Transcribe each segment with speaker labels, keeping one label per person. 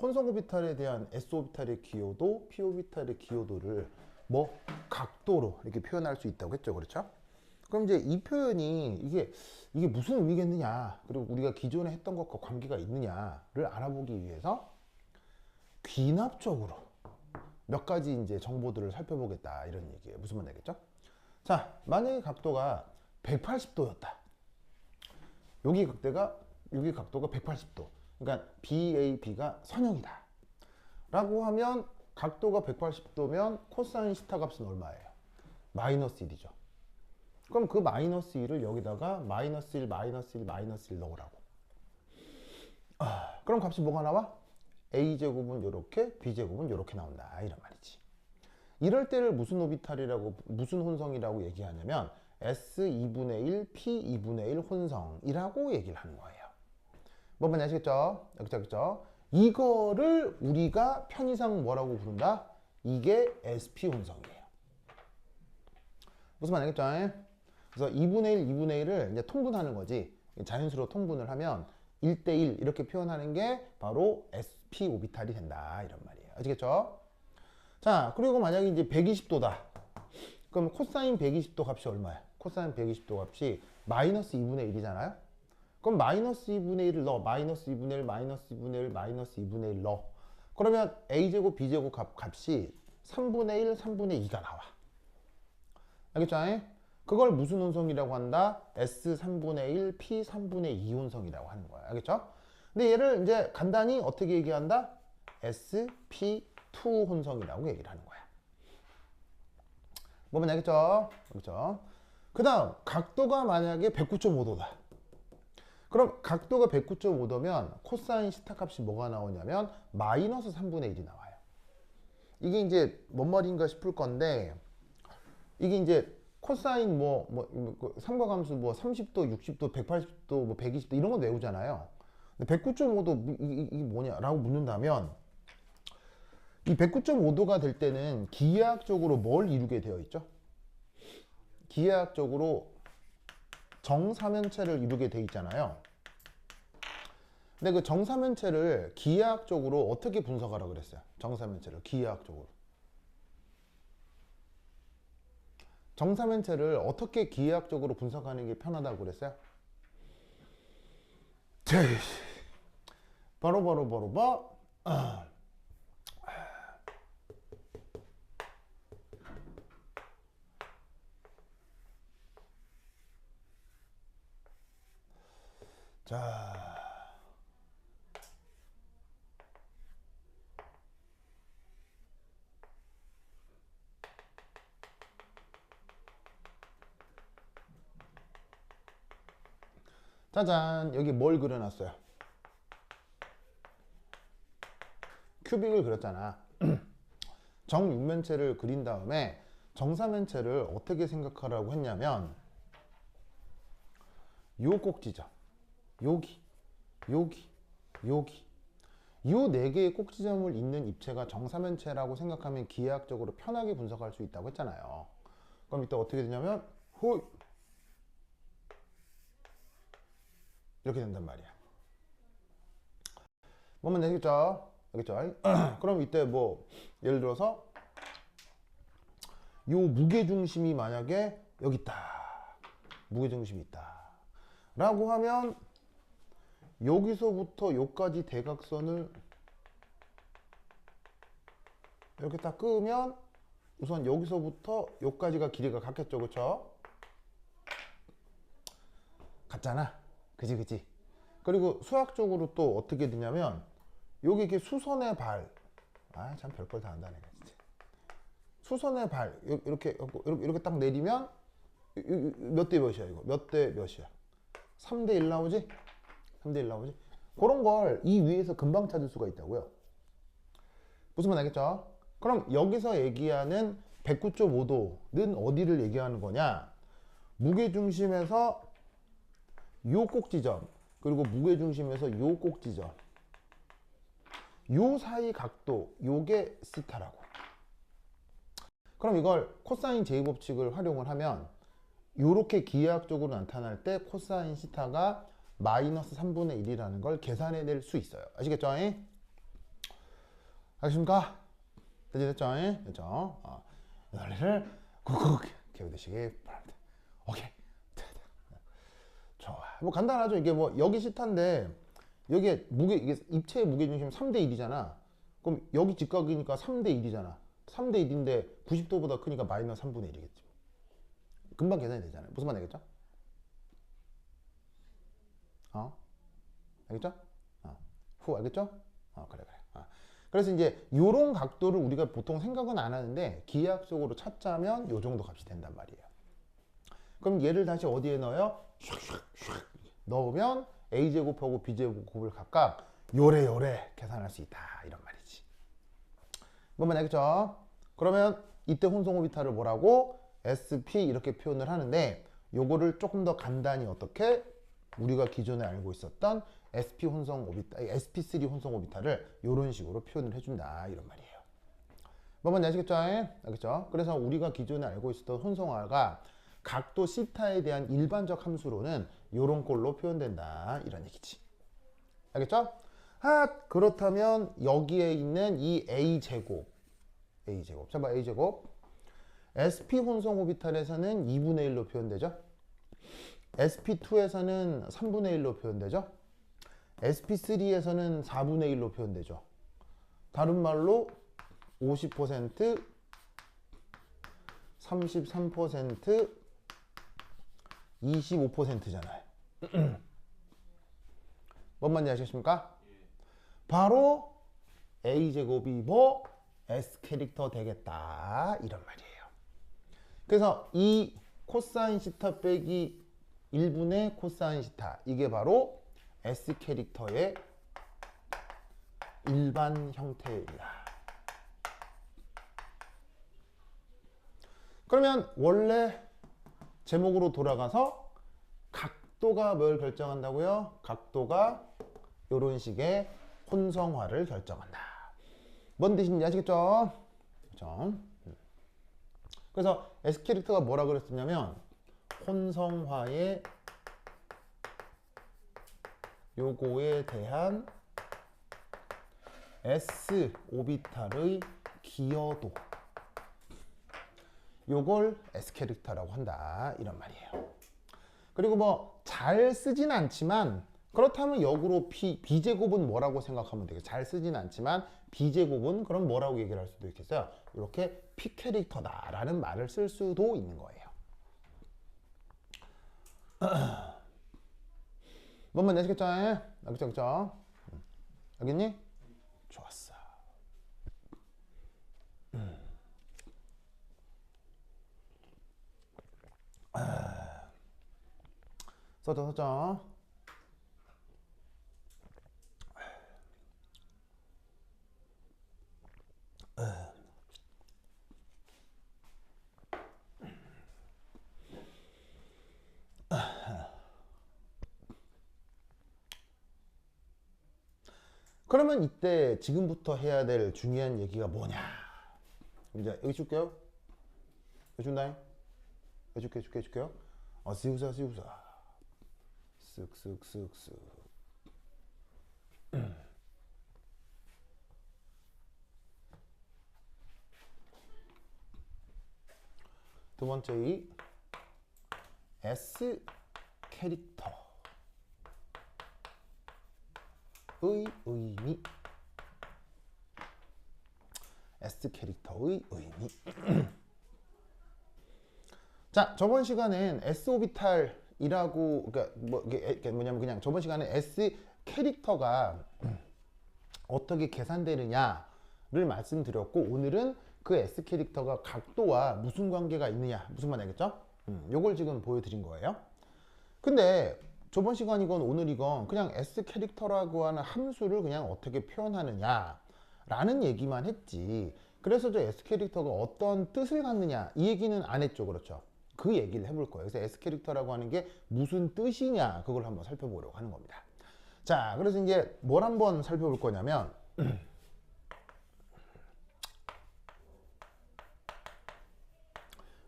Speaker 1: 혼성 오비탈에 대한 s 오비탈의 기여도, p 오비탈의 기여도를 뭐 각도로 이렇게 표현할 수 있다고 했죠, 그렇죠? 그럼 이제 이 표현이 이게 무슨 의미겠느냐, 그리고 우리가 기존에 했던 것과 관계가 있느냐를 알아보기 위해서 귀납적으로 몇 가지 이제 정보들을 살펴보겠다, 이런 얘기예요. 무슨 말 알겠죠? 자, 만약에 각도가 180도였다. 여기 각도가 180도. 그러니까 BAB가 선형이다. 라고 하면 각도가 180도면 코사인 시타 값은 얼마예요? 마이너스 1이죠. 그럼 그 마이너스 1을 여기다가 마이너스 1, 마이너스 1, 마이너스 1 넣으라고. 그럼 값이 뭐가 나와? A제곱은 요렇게, B제곱은 요렇게 나온다, 이런 말이지. 이럴 때를 무슨 오비탈이라고, 무슨 혼성이라고 얘기하냐면 S2분의 1, P2분의 1 혼성이라고 얘기를 하는 거예요. 뭐 뭔지 아시겠죠? 그렇죠? 이거를 우리가 편의상 뭐라고 부른다? 이게 SP 혼성이에요. 무슨 말 알겠죠? 그래서 2분의 1, 2분의 1을 이제 통분하는 거지. 자연수로 통분을 하면 1대1 이렇게 표현하는 게 바로 SP 오비탈이 된다, 이런 말이에요. 아시겠죠? 자, 그리고 만약에 이제 120도다. 그럼 코사인 120도 값이 얼마야? 코사인 120도 값이 마이너스 2분의 1이잖아요? 그럼 마이너스 2분의 1을 넣어. 마이너스 2분의 1, 마이너스 2분의 1, 마이너스 2분의 1 넣어. 그러면 A제곱, B제곱 값이 3분의 1, 3분의 2가 나와. 알겠죠? 그걸 무슨 혼성이라고 한다? S 3분의 1, P 3분의 2 혼성이라고 하는 거야. 알겠죠? 근데 얘를 이제 간단히 어떻게 얘기한다? SP2 혼성이라고 얘기를 하는 거야. 뭐면 알겠죠? 그렇죠? 그 다음 각도가 만약에 109.5도다. 그럼 각도가 109.5도면 코사인 시타 값이 뭐가 나오냐면 마이너스 3분의 1이 나와요. 이게 이제 뭔 말인가 싶을 건데, 이게 이제 코사인 삼각함수 30도, 60도, 180도, 120도 이런 건 외우잖아요. 109.5도 이게 뭐냐라고 묻는다면, 이 109.5도가 될 때는 기하학적으로 뭘 이루게 되어 있죠? 기하학적으로 정사면체를 이루게 돼 있잖아요. 근데 그 정사면체를 기하학적으로 어떻게 분석하라고 그랬어요? 정사면체를 기하학적으로. 정사면체를 어떻게 기하학적으로 분석하는 게 편하다고 그랬어요? 바로. 자, 짜잔, 여기 뭘 그려놨어요? 큐빅을 그렸잖아. 정육면체를 그린 다음에 정사면체를 어떻게 생각하라고 했냐면, 요 꼭지점, 여기 요 네 개의 꼭지점을 잇는 입체가 정사면체라고 생각하면 기하학적으로 편하게 분석할 수 있다고 했잖아요. 그럼 이때 어떻게 되냐면 이렇게 된단 말이야. 뭐면 되겠죠? 알겠죠? 그럼 이때 뭐 예를 들어서 요 무게중심이 만약에 여기 있다, 무게중심이 있다 라고 하면 여기서부터 여기까지 대각선을 이렇게 딱 끄면 우선 여기서부터 여기까지가 길이가 같겠죠, 그쵸? 같잖아, 그지? 그리고 수학적으로 또 어떻게 되냐면, 여기 이렇게 수선의 발, 참 별걸 다 한다네 진짜. 수선의 발 이렇게 딱 내리면 몇 대 몇이야, 이거 몇 대 몇이야? 3대 1 나오지? 3대 1 나오지? 그런 걸 이 위에서 금방 찾을 수가 있다고요. 무슨 말 알겠죠? 그럼 여기서 얘기하는 109.5도는 어디를 얘기하는 거냐? 무게중심에서 요 꼭지점, 그리고 무게중심에서 요 꼭지점, 요 사이 각도, 요게 시타라고. 그럼 이걸 코사인 제곱법칙을 활용을 하면 요렇게 기하학적으로 나타날 때 코사인 시타가 마이너스 3분의 1이라는 걸 계산해낼 수 있어요. 아시겠죠? 알겠습니까? 됐죠? 됐죠? 논리를 꾹꾹 기억되시기 바랍니다. 오케이. 좋아. 뭐 간단하죠. 이게 뭐 여기 시타인데 여기에 무게 이게 입체의 무게 중심 3대 1이잖아. 그럼 여기 직각이니까 3대 1이잖아. 3대 1인데 90도보다 크니까 마이너스 3분의 1이겠지. 금방 계산이 되잖아요. 무슨 말 알겠죠? 알겠죠? 후 알겠죠? 그래. 그래서 이제 요런 각도를 우리가 보통 생각은 안 하는데 기하학적으로 찾자면 요 정도 값이 된단 말이에요. 그럼 얘를 다시 어디에 넣어요? 슉슉슉 넣으면 a제곱하고 b제곱을 각각 요래 계산할 수 있다 이런 말이지. 뭔말 알겠죠? 그러면 이때 혼성 오비탈을 뭐라고? SP 이렇게 표현을 하는데 요거를 조금 더 간단히 어떻게 우리가 기존에 알고 있었던 SP 혼성 오비탈, SP3 혼성 오비탈을 이런 식으로 표현을 해준다 이런 말이에요. 뭔지 아시겠죠? 알겠죠? 그래서 우리가 기존에 알고 있었던 혼성화가 각도 시타에 대한 일반적 함수로는 이런 꼴로 표현된다 이런 얘기지. 알겠죠? 그렇다면 여기에 있는 이 A제곱 잠깐 A제곱 SP 혼성 오비탈에서는 2분의 1로 표현되죠? SP2에서는 3분의 1로 표현되죠? SP3에서는 4분의 1로 표현되죠. 다른 말로 50%, 33%, 25%잖아요. 뭔 말인지 아시겠습니까? 바로 A제곱이 뭐? S 캐릭터 되겠다 이런 말이에요. 그래서 이 코사인 시타 빼기 1분의 코사인 시타 이게 바로 S 캐릭터의 일반 형태입니다. 그러면 원래 제목으로 돌아가서 각도가 뭘 결정한다고요? 각도가 이런 식의 혼성화를 결정한다. 뭔 뜻인지 아시겠죠? 그렇죠? 그래서 S 캐릭터가 뭐라 그랬었냐면 혼성화의 요거에 대한 S 오비탈의 기여도 요걸 S 캐릭터라고 한다 이런 말이에요. 그리고 뭐 잘 쓰진 않지만 그렇다면 역으로 B제곱은 뭐라고 생각하면 되겠어요. 잘 쓰진 않지만 B제곱은 그럼 뭐라고 얘기를 할 수도 있겠어요. 이렇게 P 캐릭터다라는 말을 쓸 수도 있는 거예요. 뭔 아시겠죠? 알겠죠? 알겠니? 좋았어. 써줘. 그러면 이때 지금부터 해야 될 중요한 얘기가 뭐냐? 이제 여기 줄게요. 여기 준다잉. 해줄게요. 시우사. 쓱. 두 번째 이 S 캐릭터의 의미. S 캐릭터의 의미. 자, 저번 시간엔 S 오비탈이라고 그러니까 뭐냐면 그냥 저번 시간에 S 캐릭터가 어떻게 계산되느냐를 말씀드렸고 오늘은 그 S 캐릭터가 각도와 무슨 관계가 있느냐 무슨 말 알겠죠? 요걸 지금 보여드린 거예요. 근데 저번 시간이건 오늘이건 그냥 S 캐릭터라고 하는 함수를 그냥 어떻게 표현하느냐 라는 얘기만 했지. 그래서 저 S 캐릭터가 어떤 뜻을 갖느냐 이 얘기는 안 했죠. 그렇죠? 그 얘기를 해볼 거예요. 그래서 S 캐릭터라고 하는 게 무슨 뜻이냐 그걸 한번 살펴보려고 하는 겁니다. 자, 그래서 이제 뭘 한번 살펴볼 거냐면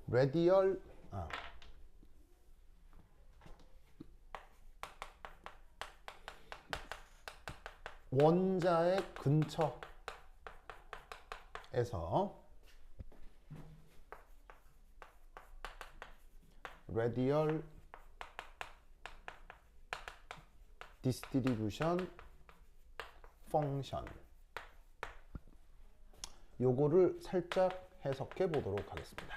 Speaker 1: 레디얼 원자의 근처 radial distribution function 요거를 살짝 해석해 보도록 하겠습니다.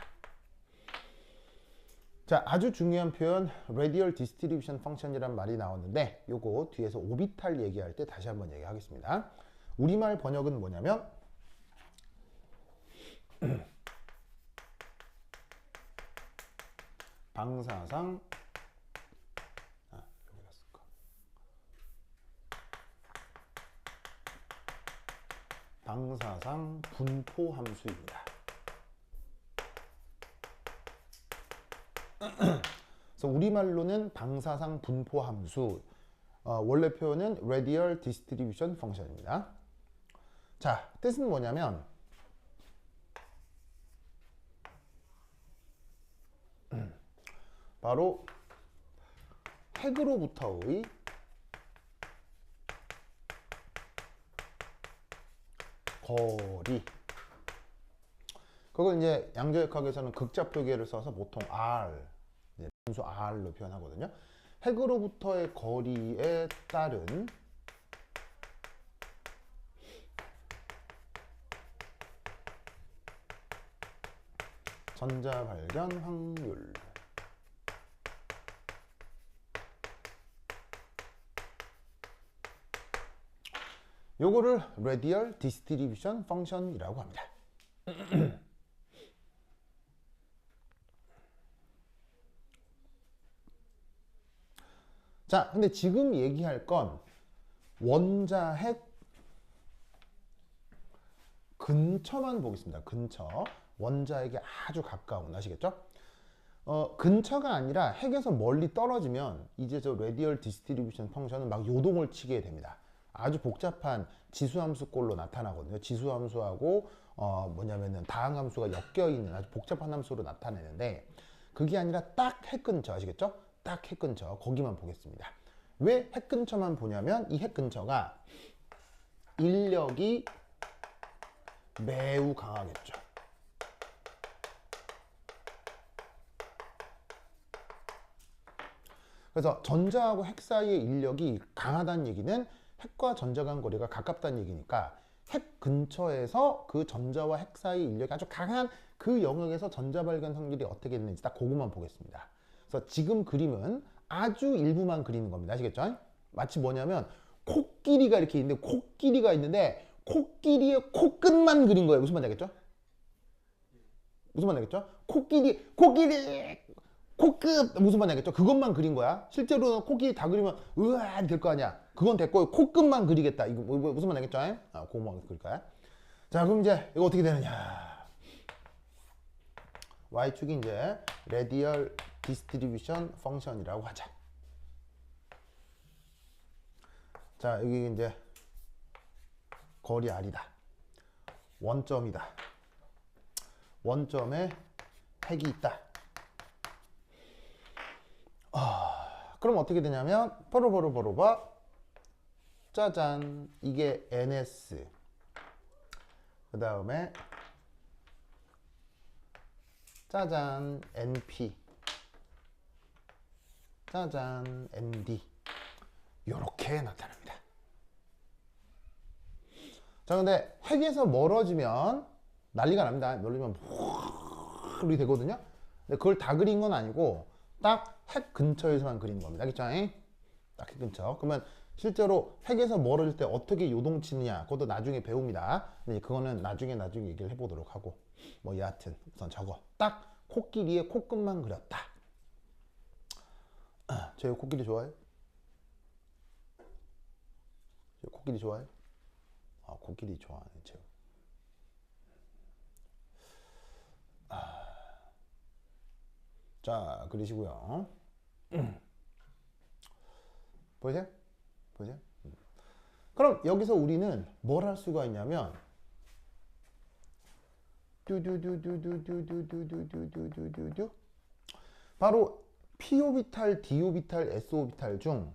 Speaker 1: 자, 아주 중요한 표현 radial distribution function이란 말이 나왔는데 요거 뒤에서 오비탈 얘기할 때 다시 한번 얘기하겠습니다. 우리말 번역은 뭐냐면 방사상 방사상 분포 함수입니다. 그래서 우리말로는 방사상 분포 함수, 원래 표현은 radial distribution function입니다. 자, 뜻은 뭐냐면 바로 핵으로부터의 거리, 그걸 이제 양자역학에서는 극자 표기를 써서 보통 R, 분수 R로 표현하거든요. 핵으로부터의 거리에 따른 전자 발견 확률. 요거를 radial distribution function이라고 합니다. 자, 근데 지금 얘기할 건 원자핵 근처만 보겠습니다. 근처. 원자핵에 아주 가까운, 아시겠죠? 근처가 아니라 핵에서 멀리 떨어지면 이제 저 radial distribution function은 막 요동을 치게 됩니다. 아주 복잡한 지수함수꼴로 나타나거든요. 지수함수하고 뭐냐면은 다항함수가 엮여 있는 아주 복잡한 함수로 나타내는데 그게 아니라 딱 핵 근처, 아시겠죠? 딱 핵 근처, 거기만 보겠습니다. 왜 핵 근처만 보냐면 이 핵 근처가 인력이 매우 강하겠죠. 그래서 전자하고 핵 사이의 인력이 강하다는 얘기는 핵과 전자 간 거리가 가깝다는 얘기니까 핵 근처에서 그 전자와 핵 사이의 인력이 아주 강한 그 영역에서 전자 발견 확률이 어떻게 되는지 딱 그것만 보겠습니다. 그래서 지금 그림은 아주 일부만 그리는 겁니다. 아시겠죠? 마치 뭐냐면 코끼리가 이렇게 있는데 코끼리가 있는데 코끼리의 코끝만 그린 거예요. 무슨 말인지 알겠죠? 무슨 말인지 알겠죠? 코끼리 코끝 무슨 말인지 알겠죠? 그것만 그린 거야. 실제로는 코끼리 다 그리면 으아 될 거 아니야. 그건 됐고 코끝만 그리겠다. 이거 무슨 말인지 알겠죠? 그거만 그릴까요? 자, 그럼 이제 이거 어떻게 되느냐? y축이 이제 radial distribution function이라고 하자. 자, 여기 이제 거리 r이다. 원점이다. 원점에 핵이 있다. 그럼 어떻게 되냐면 바로 짜잔, 이게 ns, 그 다음에 짜잔 np, 짜잔 nd, 요렇게 나타납니다. 자, 근데 핵에서 멀어지면 난리가 납니다. 멀어지면 이렇게 되거든요. 근데 그걸 다 그린 건 아니고 딱 핵 근처에서만 그리는 겁니다. 알겠죠? 딱 핵 근처. 그러면 실제로 핵에서 멀어질 때 어떻게 요동치느냐, 그것도 나중에 배웁니다. 근데 그거는 나중에 얘기를 해보도록 하고, 뭐 여하튼 우선 저거 딱 코끼리의 코끝만 그렸다. 제가 코끼리 좋아해요? 코끼리 좋아해요? 코끼리 좋아하네, 제가. 자, 그러시고요. 보이세요? 보이세요? 그럼 여기서 우리는 뭘 할 수가 있냐면 바로 p-오비탈, d-오비탈, s-오비탈 중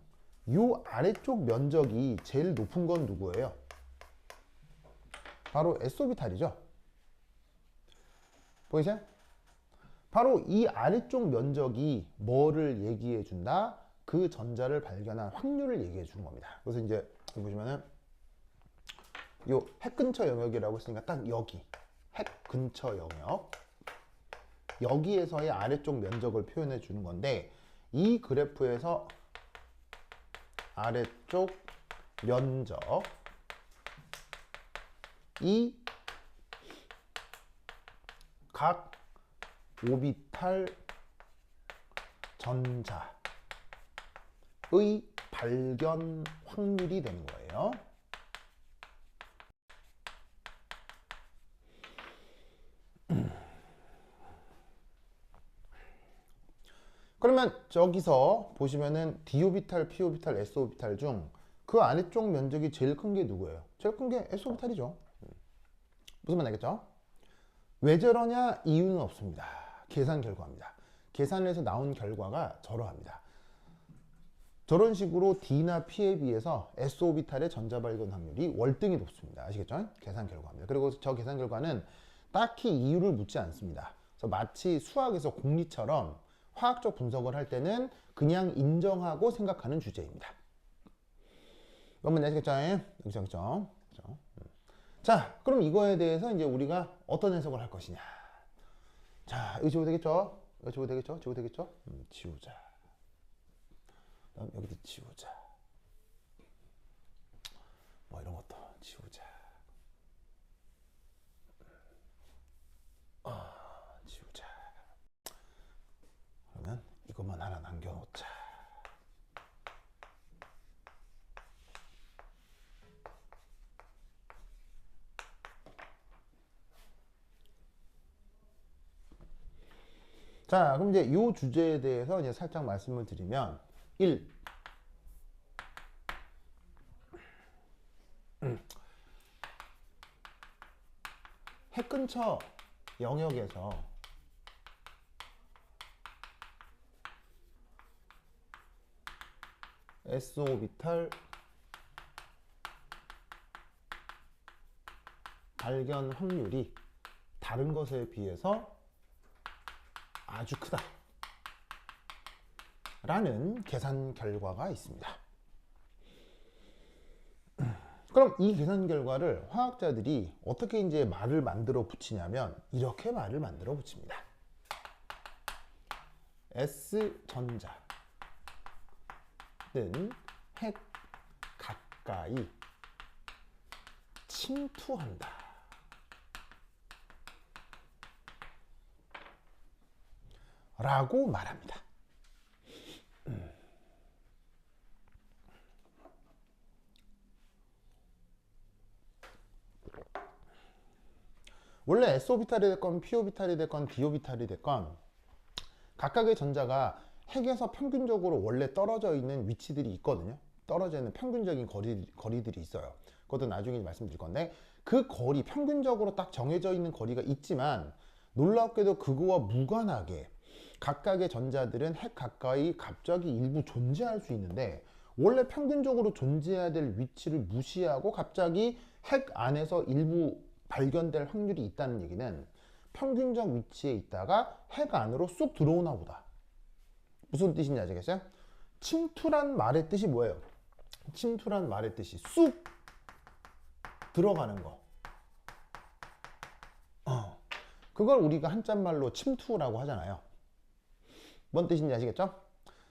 Speaker 1: 요 아래쪽 면적이 제일 높은 건 누구예요? 바로 s-오비탈이죠. 보이세요? 바로 이 아래쪽 면적이 뭐를 얘기해 준다? 그 전자를 발견한 확률을 얘기해 주는 겁니다. 그래서 이제 여기 보시면은 요 핵 근처 영역이라고 했으니까 딱 여기 핵 근처 영역, 여기에서의 아래쪽 면적을 표현해 주는 건데, 이 그래프에서 아래쪽 면적이 각 오비탈 전자의 발견 확률이 되는 거예요. 그러면 저기서 보시면은 d-오비탈, p-오비탈, s-오비탈 중 그 아래쪽 면적이 제일 큰 게 누구예요? 제일 큰 게 s-오비탈이죠. 무슨 말 알겠죠? 왜 저러냐? 이유는 없습니다. 계산 결과입니다. 계산을 해서 나온 결과가 저러합니다. 저런 식으로 D나 P에 비해서 S-오비탈의 전자 발견 확률이 월등히 높습니다. 아시겠죠? 계산 결과입니다. 그리고 저 계산 결과는 딱히 이유를 묻지 않습니다. 그래서 마치 수학에서 공리처럼 화학적 분석을 할 때는 그냥 인정하고 생각하는 주제입니다. 이건 아시겠죠? 그렇죠? 자, 그럼 이거에 대해서 이제 우리가 어떤 해석을 할 것이냐. 자, 이거 지워도 되겠죠? 이거 지워도 되겠죠? 지워도 되겠죠? 지우자. 그다음 여기도 지우자. 뭐 이런 것도 지우자. 지우자. 그러면 이것만 하나 남겨놓자. 자, 그럼 이제 이 주제에 대해서 이제 살짝 말씀을 드리면 1. 핵 근처 영역에서 s-오비탈 발견 확률이 다른 것에 비해서 아주 크다 라는 계산 결과가 있습니다. 그럼 이 계산 결과를 화학자들이 어떻게 이제 말을 만들어 붙이냐면 이렇게 말을 만들어 붙입니다. S전자는 핵 가까이 침투한다 라고 말합니다. 원래 s-오비탈이 됐건 p-오비탈이 됐건 d-오비탈이 됐건 각각의 전자가 핵에서 평균적으로 원래 떨어져 있는 위치들이 있거든요. 떨어져 있는 평균적인 거리들이 있어요. 그것도 나중에 말씀드릴 건데, 그 거리, 평균적으로 딱 정해져 있는 거리가 있지만 놀랍게도 그거와 무관하게 각각의 전자들은 핵 가까이 갑자기 일부 존재할 수 있는데, 원래 평균적으로 존재해야 될 위치를 무시하고 갑자기 핵 안에서 일부 발견될 확률이 있다는 얘기는 평균적 위치에 있다가 핵 안으로 쑥 들어오나 보다. 무슨 뜻인지 아시겠어요? 침투란 말의 뜻이 뭐예요? 침투란 말의 뜻이 쑥 들어가는 거. 그걸 우리가 한자말로 침투라고 하잖아요. 뭔 뜻인지 아시겠죠?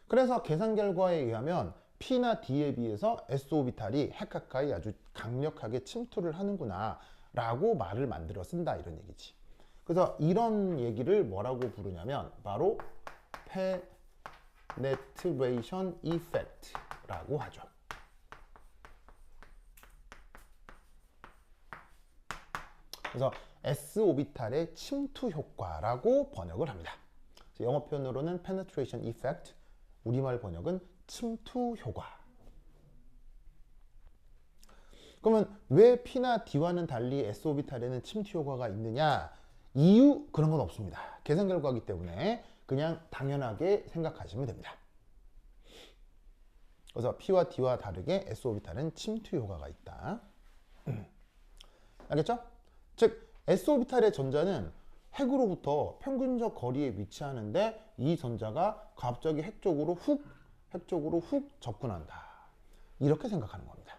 Speaker 1: 그래서 계산 결과에 의하면 P나 D에 비해서 s-오비탈이 핵 가까이 아주 강력하게 침투를 하는구나 라고 말을 만들어 쓴다, 이런 얘기지. 그래서 이런 얘기를 뭐라고 부르냐면 바로 penetration effect라고 하죠. 그래서 s-오비탈의 침투 효과라고 번역을 합니다. 영어 표현으로는 penetration effect, 우리말 번역은 침투 효과. 그러면 왜 P나 D와는 달리 s-오비탈에는 침투 효과가 있느냐? 이유 그런 건 없습니다. 계산 결과이기 때문에 그냥 당연하게 생각하시면 됩니다. 그래서 P와 D와 다르게 s-오비탈은 침투 효과가 있다. 알겠죠? 즉 s-오비탈의 전자는 핵으로부터 평균적 거리에 위치하는데 이 전자가 갑자기 핵 쪽으로 훅 접근한다. 이렇게 생각하는 겁니다.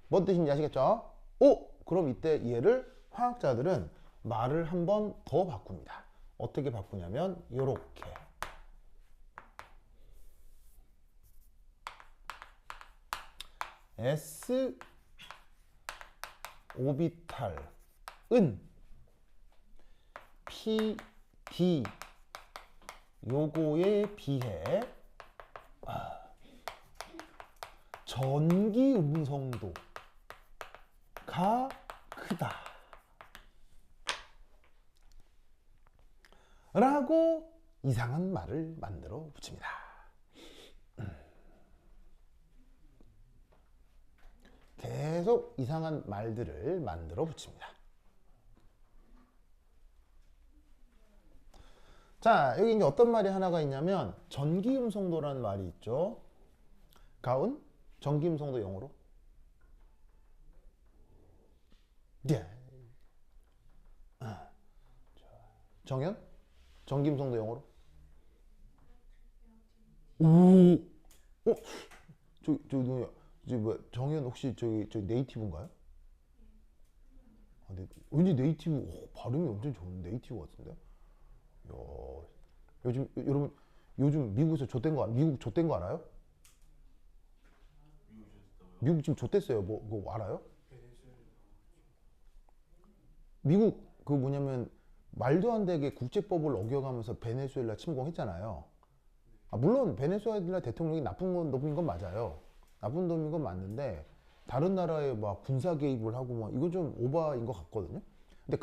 Speaker 1: 뭔 뜻인지 아시겠죠? 그럼 이때 얘를 화학자들은 말을 한 번 더 바꿉니다. 어떻게 바꾸냐면 요렇게 S 오비탈은 P, D 요거에 비해 전기 음성도가 크다 라고 이상한 말을 만들어 붙입니다. 계속 이상한 말들을 만들어 붙입니다. 자, 여기 이제 어떤 말이 하나가 있냐면 전기음성도라는 말이 있죠. 가운 전기음성도 영어로 예. 정현 전기음성도 영어로 뭐야 정현 혹시 저기 네이티브인가요? 왠지 네이티브 발음이 엄청 좋은 네이티브 같은데. 야, 여러분 요즘 미국에서 미국 좆된 거 알아요? 미국 지금 좆됐어요. 뭐 알아요? 미국 그 뭐냐면 말도 안 되게 국제법을 어겨가면서 베네수엘라 침공했잖아요. 물론 베네수엘라 대통령이 나쁜 놈인 건 맞아요. 나쁜 놈인 건 맞는데 다른 나라에 막 군사 개입을 하고 막 이거 좀 오바인 것 같거든요. 근데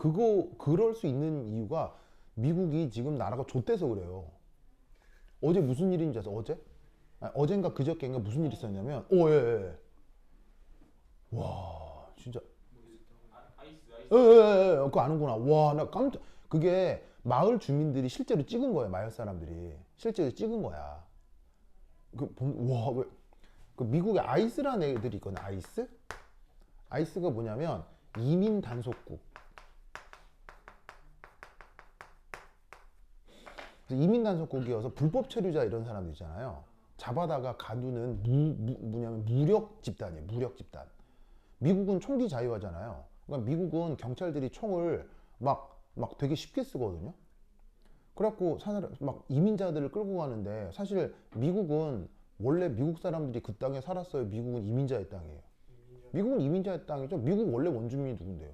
Speaker 1: 그럴 수 있는 이유가 미국이 지금 나라가 좆돼서 그래요. 어제 무슨 일인지 아세요? 어젠가 그저께인가 무슨 일이 있었냐면 예. 와 진짜 예. 그거 아는구나. 와 나 깜짝 그게 마을 주민들이 실제로 찍은 거예요. 마을 사람들이 실제로 찍은 거야. 그 미국에 아이스라는 애들이 있거든. 아이스가 뭐냐면 이민 단속국. 이민 단속국이어서 불법 체류자 이런 사람들 있잖아요. 잡아다가 가두는 뭐냐면 무력 집단이에요. 무력 집단. 미국은 총기 자유화잖아요. 그러니까 미국은 경찰들이 총을 막 되게 쉽게 쓰거든요. 그래갖고 막 이민자들을 끌고 가는데 사실 미국은 원래 미국 사람들이 그 땅에 살았어요. 미국은 이민자의 땅이에요. 미국은 이민자의 땅이죠. 미국 원래 원주민이 누군데요?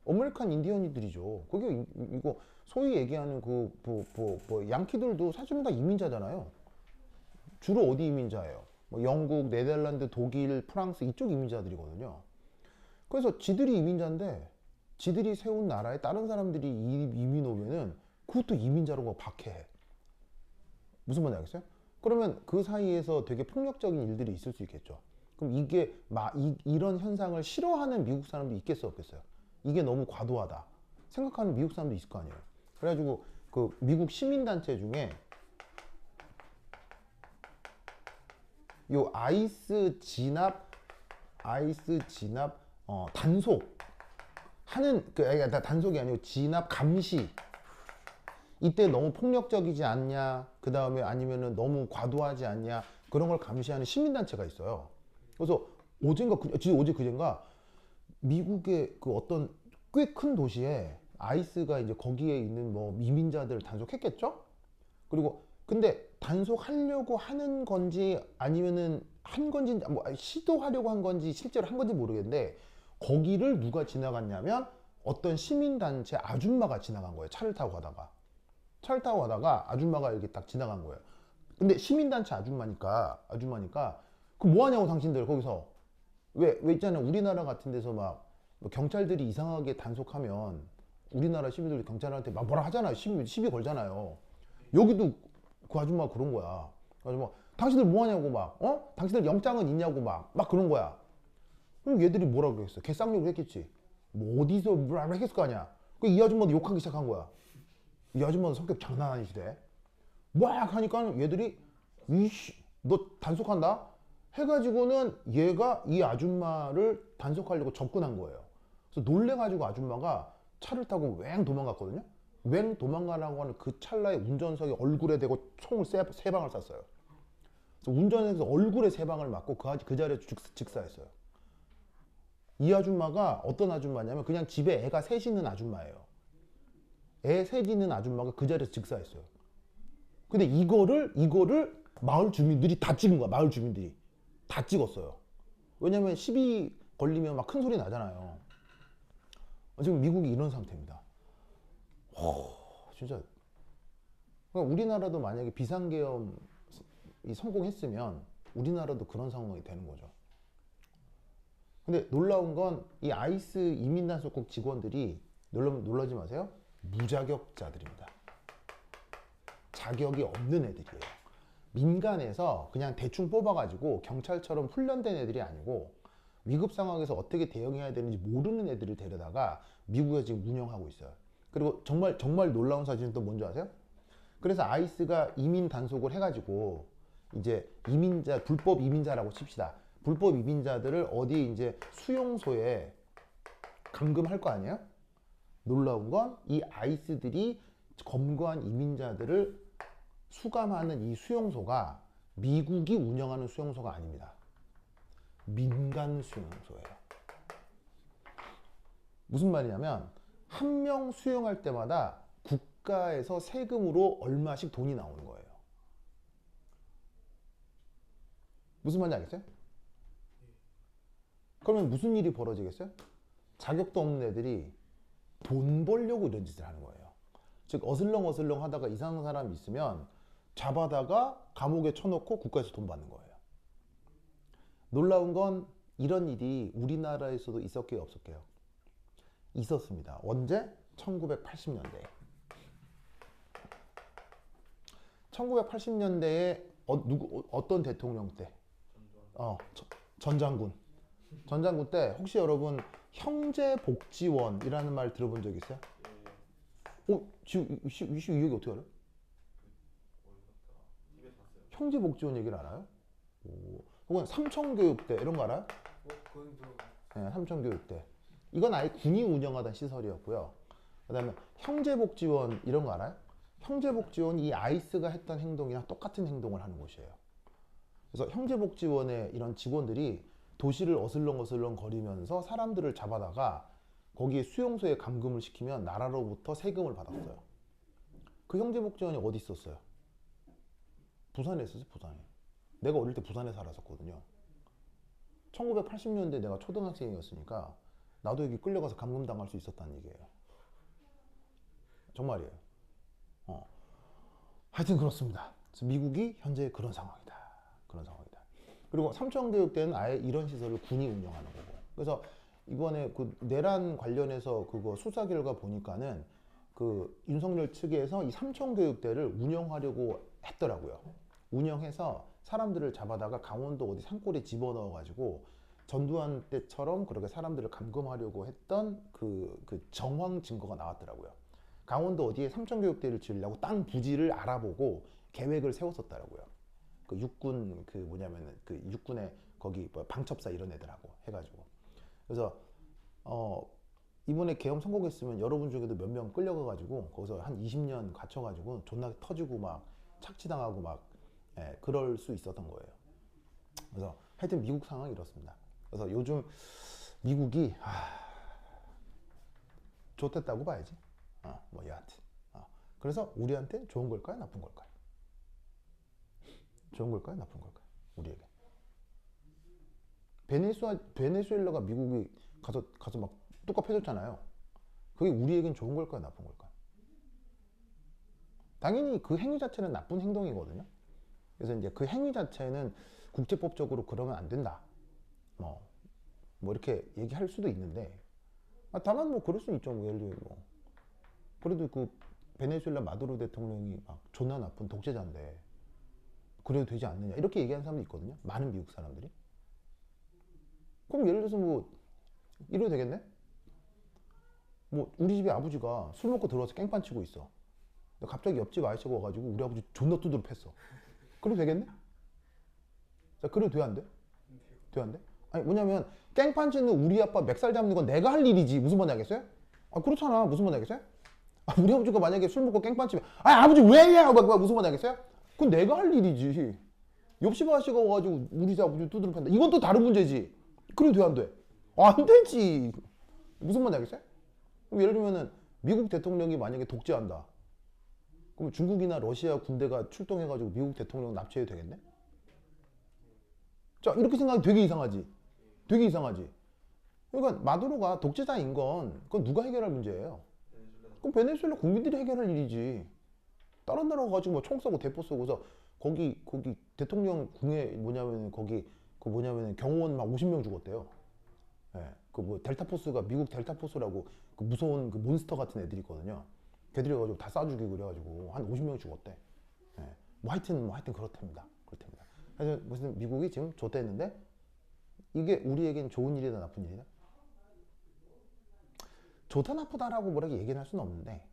Speaker 1: 아메리칸 인디언이들이죠. 그게 이거 소위 얘기하는 양키들도 사실은 다 이민자잖아요. 주로 어디 이민자예요? 뭐 영국, 네덜란드, 독일, 프랑스 이쪽 이민자들이거든요. 그래서 지들이 이민자인데 지들이 세운 나라에 다른 사람들이 이민 오면은 그것도 이민자라고 박해해. 무슨 말인지 알겠어요? 그러면 그 사이에서 되게 폭력적인 일들이 있을 수 있겠죠. 그럼 이게 이런 현상을 싫어하는 미국 사람도 있겠어요, 없겠어요? 이게 너무 과도하다 생각하는 미국 사람도 있을 거 아니에요. 그래가지고 그 미국 시민단체 중에 요 아이스 진압 단속 하는 단속이 아니고 진압 감시. 이때 너무 폭력적이지 않냐, 그 다음에 아니면은 너무 과도하지 않냐, 그런 걸 감시하는 시민단체가 있어요. 그래서 어제 그젠가 미국의 그 어떤 꽤 큰 도시에 아이스가 이제 거기에 있는 뭐 이민자들을 단속했겠죠? 그리고 근데 단속하려고 하는 건지 아니면은 한 건지 뭐 시도하려고 한 건지 실제로 한 건지 모르겠는데 거기를 누가 지나갔냐면 어떤 시민단체 아줌마가 지나간 거예요. 차를 타고 가다가 아줌마가 이렇게 딱 지나간 거예요. 근데 시민단체 아줌마니까 그 뭐하냐고 당신들 거기서 왜 있잖아요. 우리나라 같은 데서 막뭐 경찰들이 이상하게 단속하면 우리나라 시민들이 경찰한테 막 뭐라 하잖아요. 시비 걸잖아요. 여기도 그 아줌마가 그런 거야. 아줌마 당신들 뭐하냐고 막 당신들 영장은 있냐고 막 그런 거야. 그럼 얘들이 뭐라고 그랬어? 개쌍욕을 했겠지. 뭐 어디서 뭐라 했을 거 아니야. 이 아줌마도 욕하기 시작한 거야. 이 아줌마도 성격 장난 아니시대. 막 하니까 얘들이 이씨 너 단속한다? 해가지고는 얘가 이 아줌마를 단속하려고 접근한 거예요. 그래서 놀래가지고 아줌마가 차를 타고 왱 도망갔거든요. 웽 도망가라고 하는 그 찰나에 운전석에 얼굴에 대고 총을 세 방을 쐈어요. 그래서 운전석에서 얼굴에 세 방을 맞고 그 자리에 직사했어요. 이 아줌마가 어떤 아줌마냐면 그냥 집에 애가 셋 있는 아줌마예요. 애 셋 있는 아줌마가 그 자리에서 직사했어요. 근데 이거를 마을 주민들이 다 찍은 거야. 마을 주민들이 다 찍었어요. 왜냐면 시비 걸리면 막 큰 소리 나잖아요. 지금 미국이 이런 상태입니다. 진짜. 그러니까 우리나라도 만약에 비상계엄이 성공했으면 우리나라도 그런 상황이 되는 거죠. 근데 놀라운 건 이 아이스 이민단속국 직원들이 놀라지 마세요. 무자격자들입니다. 자격이 없는 애들이에요. 민간에서 그냥 대충 뽑아가지고 경찰처럼 훈련된 애들이 아니고 위급 상황에서 어떻게 대응해야 되는지 모르는 애들을 데려다가 미국에서 지금 운영하고 있어요. 그리고 정말 놀라운 사실은 또 뭔지 아세요? 그래서 아이스가 이민 단속을 해가지고 이제 불법 이민자라고 칩시다. 불법 이민자들을 어디 이제 수용소에 감금할 거 아니에요? 놀라운 건 이 아이스들이 검거한 이민자들을 수감하는 이 수용소가 미국이 운영하는 수용소가 아닙니다. 민간 수용소예요. 무슨 말이냐면 한 명 수용할 때마다 국가에서 세금으로 얼마씩 돈이 나오는 거예요. 무슨 말인지 알겠어요? 그러면 무슨 일이 벌어지겠어요? 자격도 없는 애들이 돈 벌려고 이런 짓을 하는 거예요. 즉 어슬렁어슬렁 하다가 이상한 사람이 있으면 잡아다가 감옥에 쳐놓고 국가에서 돈 받는 거예요. 놀라운 건 이런 일이 우리나라에서도 있었게요, 없었게요? 있었습니다. 언제? 1980년대에. 1980년대에 어떤 대통령 때? 전 장군. 전 장군 때 혹시 여러분 형제복지원이라는 말 들어본 적 있어요? 지금 이 얘기 어떻게 알아요? 형제복지원 얘기를 알아요? 혹은 삼청교육대 이런 거 알아요? 네, 삼청교육대. 이건 아예 군이 운영하던 시설이었고요. 그 다음에 형제복지원 이런 거 알아요? 형제복지원이 이 아이스가 했던 행동이랑 똑같은 행동을 하는 곳이에요. 그래서 형제복지원의 이런 직원들이 도시를 어슬렁어슬렁 거리면서 사람들을 잡아다가 거기에 수용소에 감금을 시키면 나라로부터 세금을 받았어요. 그 형제복지원이 어디 있었어요? 부산에 있었어요. 부산에. 내가 어릴 때 부산에 살았었거든요. 1980년대 내가 초등학생이었으니까 나도 여기 끌려가서 감금당할 수 있었다는 얘기예요. 정말이에요. 하여튼 그렇습니다. 그래서 미국이 현재 그런 상황이다. 그런 상황이다. 그리고 삼청교육대는 아예 이런 시설을 군이 운영하는 거고. 그래서 이번에 그 내란 관련해서 그거 수사 결과 보니까는 그 윤석열 측에서 이 삼청교육대를 운영하려고 했더라고요. 운영해서 사람들을 잡아다가 강원도 어디 산골에 집어넣어가지고 전두환 때처럼 그렇게 사람들을 감금하려고 했던 그 정황 증거가 나왔더라고요. 강원도 어디에 삼청교육대를 지으려고 땅 부지를 알아보고 계획을 세웠었더라고요. 그 육군 그 육군의 거기 뭐 방첩사 이런 애들하고 해가지고. 그래서 이번에 계엄 성공했으면 여러분 중에도 몇 명 끌려가가지고 거기서 한 20년 갇혀가지고 존나 터지고 막 착취당하고 막 그럴 수 있었던 거예요. 그래서 하여튼 미국 상황이 이렇습니다. 그래서 요즘 미국이 좋댔다고 봐야지. 뭐 여하튼. 그래서 우리한테 좋은 걸까요? 나쁜 걸까요? 좋은 걸까요? 나쁜 걸까요? 우리에게. 베네수엘라가 미국이 가서 막 뚜껑 펴줬잖아요. 그게 우리에겐 좋은 걸까요? 나쁜 걸까요? 당연히 그 행위 자체는 나쁜 행동이거든요. 그래서 이제 그 행위 자체는 국제법적으로 그러면 안 된다. 뭐 이렇게 얘기할 수도 있는데, 다만 뭐 그럴 수 있죠. 뭐 예를 들면 뭐 그래도 그 베네수엘라 마두로 대통령이 막 존나 나쁜 독재자인데 그래도 되지 않느냐 이렇게 얘기하는 사람도 있거든요. 많은 미국 사람들이. 그럼 예를 들어서 뭐 이래도 되겠네? 뭐 우리 집에 아버지가 술 먹고 들어와서 깽판 치고 있어. 갑자기 옆집 아저씨가 와가지고 우리 아버지 존나 두드려 팼어. 그래도 되겠네? 자, 그래도 돼 안 돼? 돼 안 돼? 아니 뭐냐면 깽판 치는 우리 아빠 맥살 잡는 건 내가 할 일이지 무슨 말인지 알겠어요? 그렇잖아. 무슨 말인지 알겠어요? 우리 아버지가 만약에 술 먹고 깽판치면 아버지 왜냐 막 무슨 말 하겠어요? 그건 내가 할 일이지. 옆집 아저씨가 와가지고 우리 집 아버지 두드려 팬다. 이건 또 다른 문제지. 그래도 돼 안 돼? 안 되지. 무슨 말 하겠어요? 그럼 예를 들면은 미국 대통령이 만약에 독재한다. 그럼 중국이나 러시아 군대가 출동해가지고 미국 대통령 납치해도 되겠네? 자, 이렇게 생각하면 되게 이상하지. 되게 이상하지. 그러니까 마두로가 독재자인 건 그건 누가 해결할 문제예요. 그럼 베네수엘라 국민들이 해결할 일이지. 다른 나라 가지고 뭐 총 쏘고 대포 쏘고서 거기 대통령 궁에 뭐냐면 거기 그 뭐냐면 경호원 막 50명 죽었대요. 예. 그 뭐 델타 포스가 미국 델타 포스라고 그 무서운 그 몬스터 같은 애들이 있거든요. 걔들이 가지고 다 쏴죽이고 그래가지고 한 50명 죽었대. 예. 뭐 하여튼 그렇답니다. 그렇답니다. 그래서 무슨 미국이 지금 좆됐는데 이게 우리에겐 좋은 일이다 나쁜 일이다? 좋다 나쁘다라고 뭐라고 얘기는 할 수는 없는데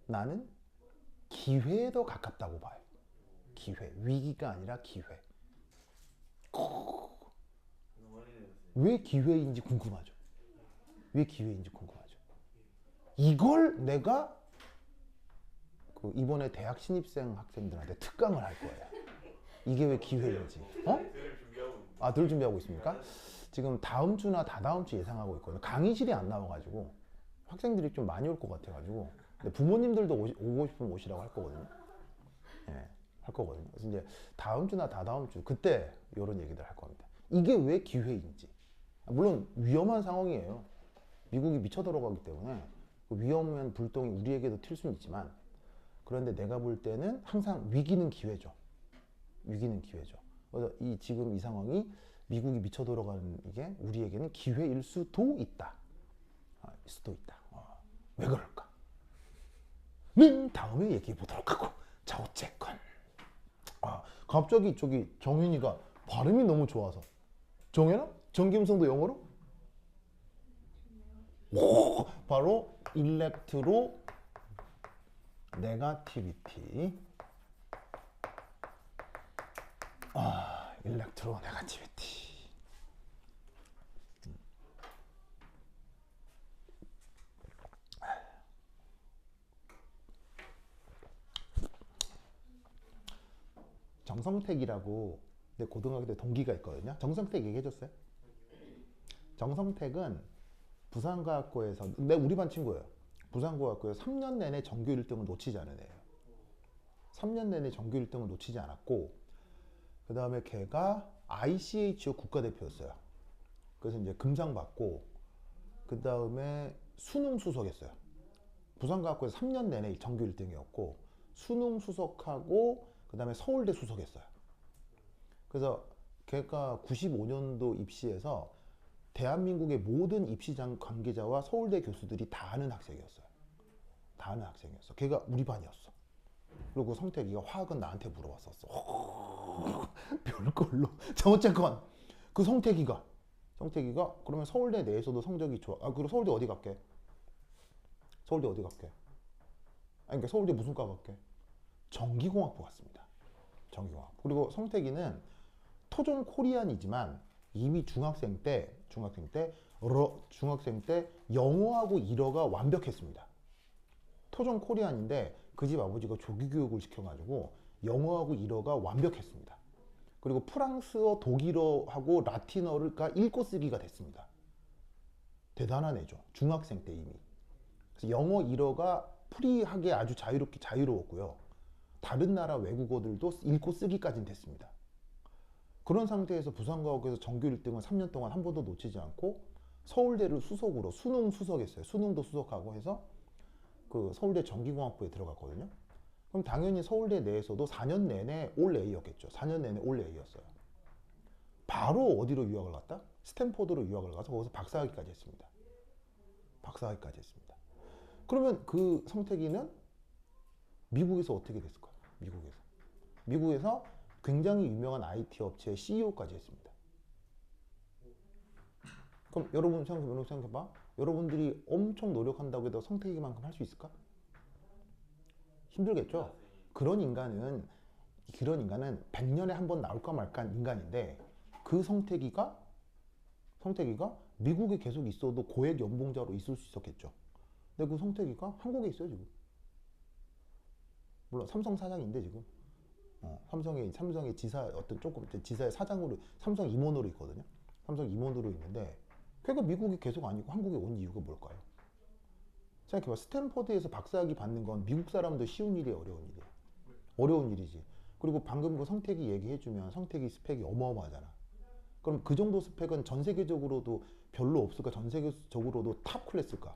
Speaker 1: 나는 기회에 더 가깝다고 봐요. 기회. 위기가 아니라 기회. 왜 기회인지 궁금하죠. 왜 기회인지 궁금하죠. 이걸 내가 그 이번에 대학 신입생 학생들한테 특강을 할 거예요. 이게 왜 기회인지. 늘 준비하고 있습니까? 지금 다음 주나 다다음 주 예상하고 있거든요. 강의실이 안 나와가지고 학생들이 좀 많이 올 것 같아가지고 근데 부모님들도 오고 싶으면 오시라고 할 거거든요. 예, 할 거거든요. 그래서 이제 다음 주나 다다음 주 그때 이런 얘기들 할 겁니다. 이게 왜 기회인지. 물론 위험한 상황이에요. 미국이 미쳐 들어가기 때문에 위험한 불똥이 우리에게도 튈 수는 있지만 그런데 내가 볼 때는 항상 위기는 기회죠. 위기는 기회죠. 그래서 지금 이 상황이 미국이 미쳐 들어가는 이게 우리에게는 기회일 수도 있다. 수도 있다. 왜 그럴까? 는 다음에 얘기해 보도록 하고. 자, 어쨌건. 갑자기 저기 정윤이가 발음이 너무 좋아서. 정윤아? 정김성도 영어로? 오, 바로 일렉트로 네가티비티. 일렉트로 네가티비티. 정성택이라고 내 고등학교 때 동기가 있거든요. 정성택 얘기해줬어요? 정성택은 부산과학고에서 우리 반 친구예요. 부산과학고에서 3년 내내 전교 1등을 놓치지 않은 애예요. 3년 내내 전교 1등을 놓치지 않았고 그 다음에 걔가 ICHO 국가대표였어요. 그래서 이제 금상 받고 그 다음에 수능 수석했어요. 부산과학고에서 3년 내내 전교 1등이었고 수능 수석하고 그 다음에 서울대 수석했어요. 그래서 걔가 95년도 입시해서 대한민국의 모든 입시장 관계자와 서울대 교수들이 다 아는 학생이었어요. 다 아는 학생이었어. 걔가 우리 반이었어. 그리고 성택이가 화학은 나한테 물어봤었어. 별걸로. 자, 어쨌건 그 성택이가 그러면 서울대 내에서도 성적이 좋아. 그리고 서울대 어디 갈게? 서울대 어디 갈게? 그러니까 서울대 무슨 과 갈게? 전기공학부 갔습니다. 전기공학부. 그리고 성택이는 토종 코리안이지만 이미 중학생 때 영어하고 일어가 완벽했습니다. 토종 코리안인데 그 집 아버지가 조기교육을 시켜가지고 영어하고 일어가 완벽했습니다. 그리고 프랑스어, 독일어하고 라틴어가 읽고 쓰기가 됐습니다. 대단한 애죠. 중학생 때 이미. 그래서 영어, 일어가 프리하게 아주 자유로웠고요. 다른 나라 외국어들도 읽고 쓰기까지는 됐습니다. 그런 상태에서 부산과학에서 전교 1등을 3년 동안 한 번도 놓치지 않고 서울대를 수석으로 수능 수석했어요. 수능도 수석하고 해서 그 서울대 전기공학부에 들어갔거든요. 그럼 당연히 서울대 내에서도 4년 내내 올 A였겠죠. 4년 내내 올 A였어요. 바로 어디로 유학을 갔다? 스탠포드로 유학을 가서 거기서 박사학위까지 했습니다. 박사학위까지 했습니다. 그러면 그 성택이는 미국에서 어떻게 됐을까요? 미국에서 굉장히 유명한 IT 업체의 CEO까지 했습니다. 그럼 여러분 생각해봐. 여러분들이 엄청 노력한다고 해도 성택이만큼 할 수 있을까? 힘들겠죠? 그런 인간은 100년에 한 번 나올까 말까한 인간인데 그 성택이가 미국에 계속 있어도 고액 연봉자로 있을 수 있었겠죠. 근데 그 성태기가 한국에 있어요 지금. 물론 삼성 사장인데 지금. 삼성의 지사 어떤 조금 지사의 사장으로 삼성 임원으로 있거든요. 삼성 임원으로 있는데 걔가 미국이 계속 아니고 한국에 온 이유가 뭘까요? 생각해봐. 스탠퍼드에서 박사학위 받는 건 미국 사람도 쉬운 일이 어려운 일이야. 어려운 일이지. 그리고 방금 그 성택이 얘기해주면 성택이 스펙이 어마어마하잖아. 그럼 그 정도 스펙은 전 세계적으로도 별로 없을까? 전 세계적으로도 탑 클래스일까?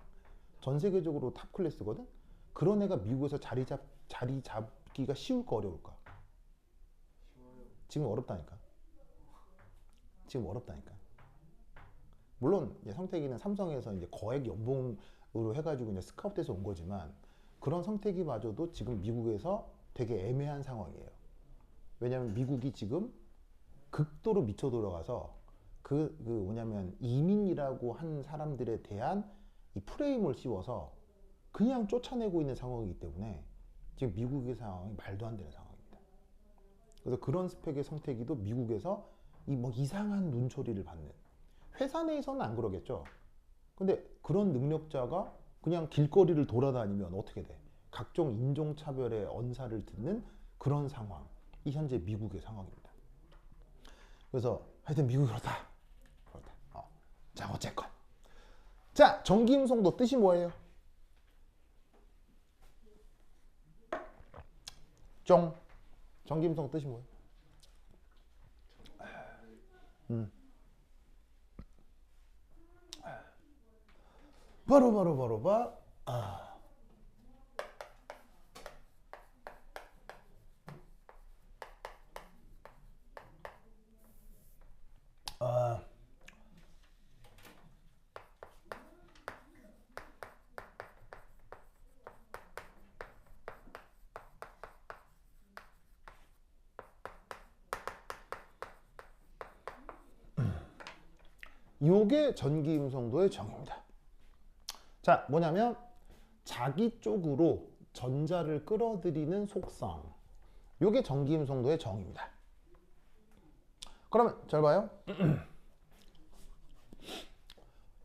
Speaker 1: 전 세계적으로 탑 클래스거든? 그런 애가 미국에서 자리 잡기가 쉬울까 어려울까? 지금 어렵다니까. 지금 어렵다니까. 물론 성택이는 삼성에서 이제 거액 연봉으로 해가지고 이제 스카우트해서 온 거지만 그런 성택이마저도 지금 미국에서 되게 애매한 상황이에요. 왜냐하면 미국이 지금 극도로 미쳐 돌아가서 뭐냐면 이민이라고 한 사람들에 대한 이 프레임을 씌워서 그냥 쫓아내고 있는 상황이기 때문에 지금 미국의 상황이 말도 안 되는 상황입니다. 그래서 그런 스펙의 성택이도 미국에서 이 뭐 이상한 눈초리를 받는, 회사 내에서는 안 그러겠죠. 근데 그런 능력자가 그냥 길거리를 돌아다니면 어떻게 돼? 각종 인종차별의 언사를 듣는 그런 상황. 이 현재 미국의 상황입니다. 그래서 하여튼 미국이 그렇다. 자, 어쨌건. 자, 전기음성도 뜻이 뭐예요? 전기음성 뜻이 뭐예요? 바로 봐. 요게 전기음성도의 정의입니다. 자, 뭐냐면 자기 쪽으로 전자를 끌어들이는 속성. 요게 전기음성도의 정의입니다. 그러면 잘 봐요.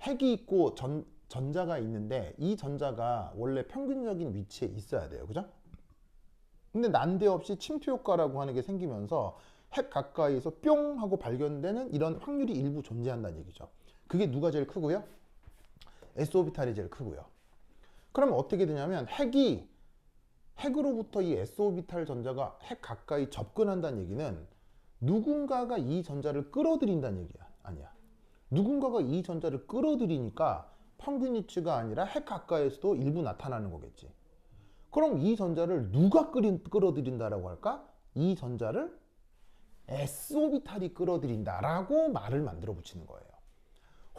Speaker 1: 핵이 있고 전자가 있는데 이 전자가 원래 평균적인 위치에 있어야 돼요. 그죠? 근데 난데없이 침투 효과라고 하는 게 생기면서 핵 가까이서 뿅 하고 발견되는 이런 확률이 일부 존재한다는 얘기죠. 그게 누가 제일 크고요? S오비탈이 제일 크고요. 그러면 어떻게 되냐면 핵으로부터 이 S오비탈 전자가 핵 가까이 접근한다는 얘기는 누군가가 이 전자를 끌어들인다는 얘기야. 아니야. 누군가가 이 전자를 끌어들이니까 평균 위치가 아니라 핵 가까이에서도 일부 나타나는 거겠지. 그럼 이 전자를 누가 끌어들인다라고 할까? 이 전자를 S오비탈이 끌어들인다라고 말을 만들어 붙이는 거예요.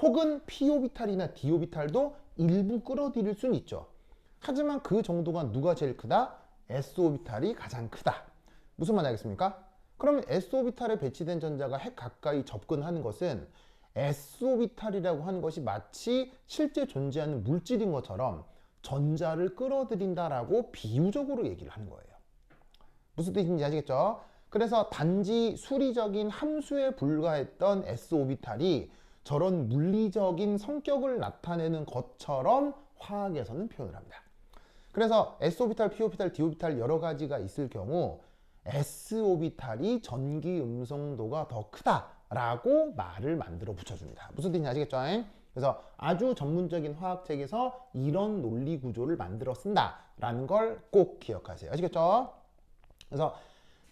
Speaker 1: 혹은 P오비탈이나 D오비탈도 일부 끌어들일 수는 있죠. 하지만 그 정도가 누가 제일 크다? S오비탈이 가장 크다. 무슨 말 알겠습니까? 그러면 S오비탈에 배치된 전자가 핵 가까이 접근하는 것은 S오비탈이라고 하는 것이 마치 실제 존재하는 물질인 것처럼 전자를 끌어들인다라고 비유적으로 얘기를 하는 거예요. 무슨 뜻인지 아시겠죠? 그래서 단지 수리적인 함수에 불과했던 S오비탈이 저런 물리적인 성격을 나타내는 것처럼 화학에서는 표현을 합니다. 그래서 S오비탈, P오비탈, D오비탈 여러 가지가 있을 경우 S오비탈이 전기 음성도가 더 크다라고 말을 만들어 붙여줍니다. 무슨 뜻인지 아시겠죠? 그래서 아주 전문적인 화학책에서 이런 논리 구조를 만들어 쓴다라는 걸 꼭 기억하세요. 아시겠죠? 그래서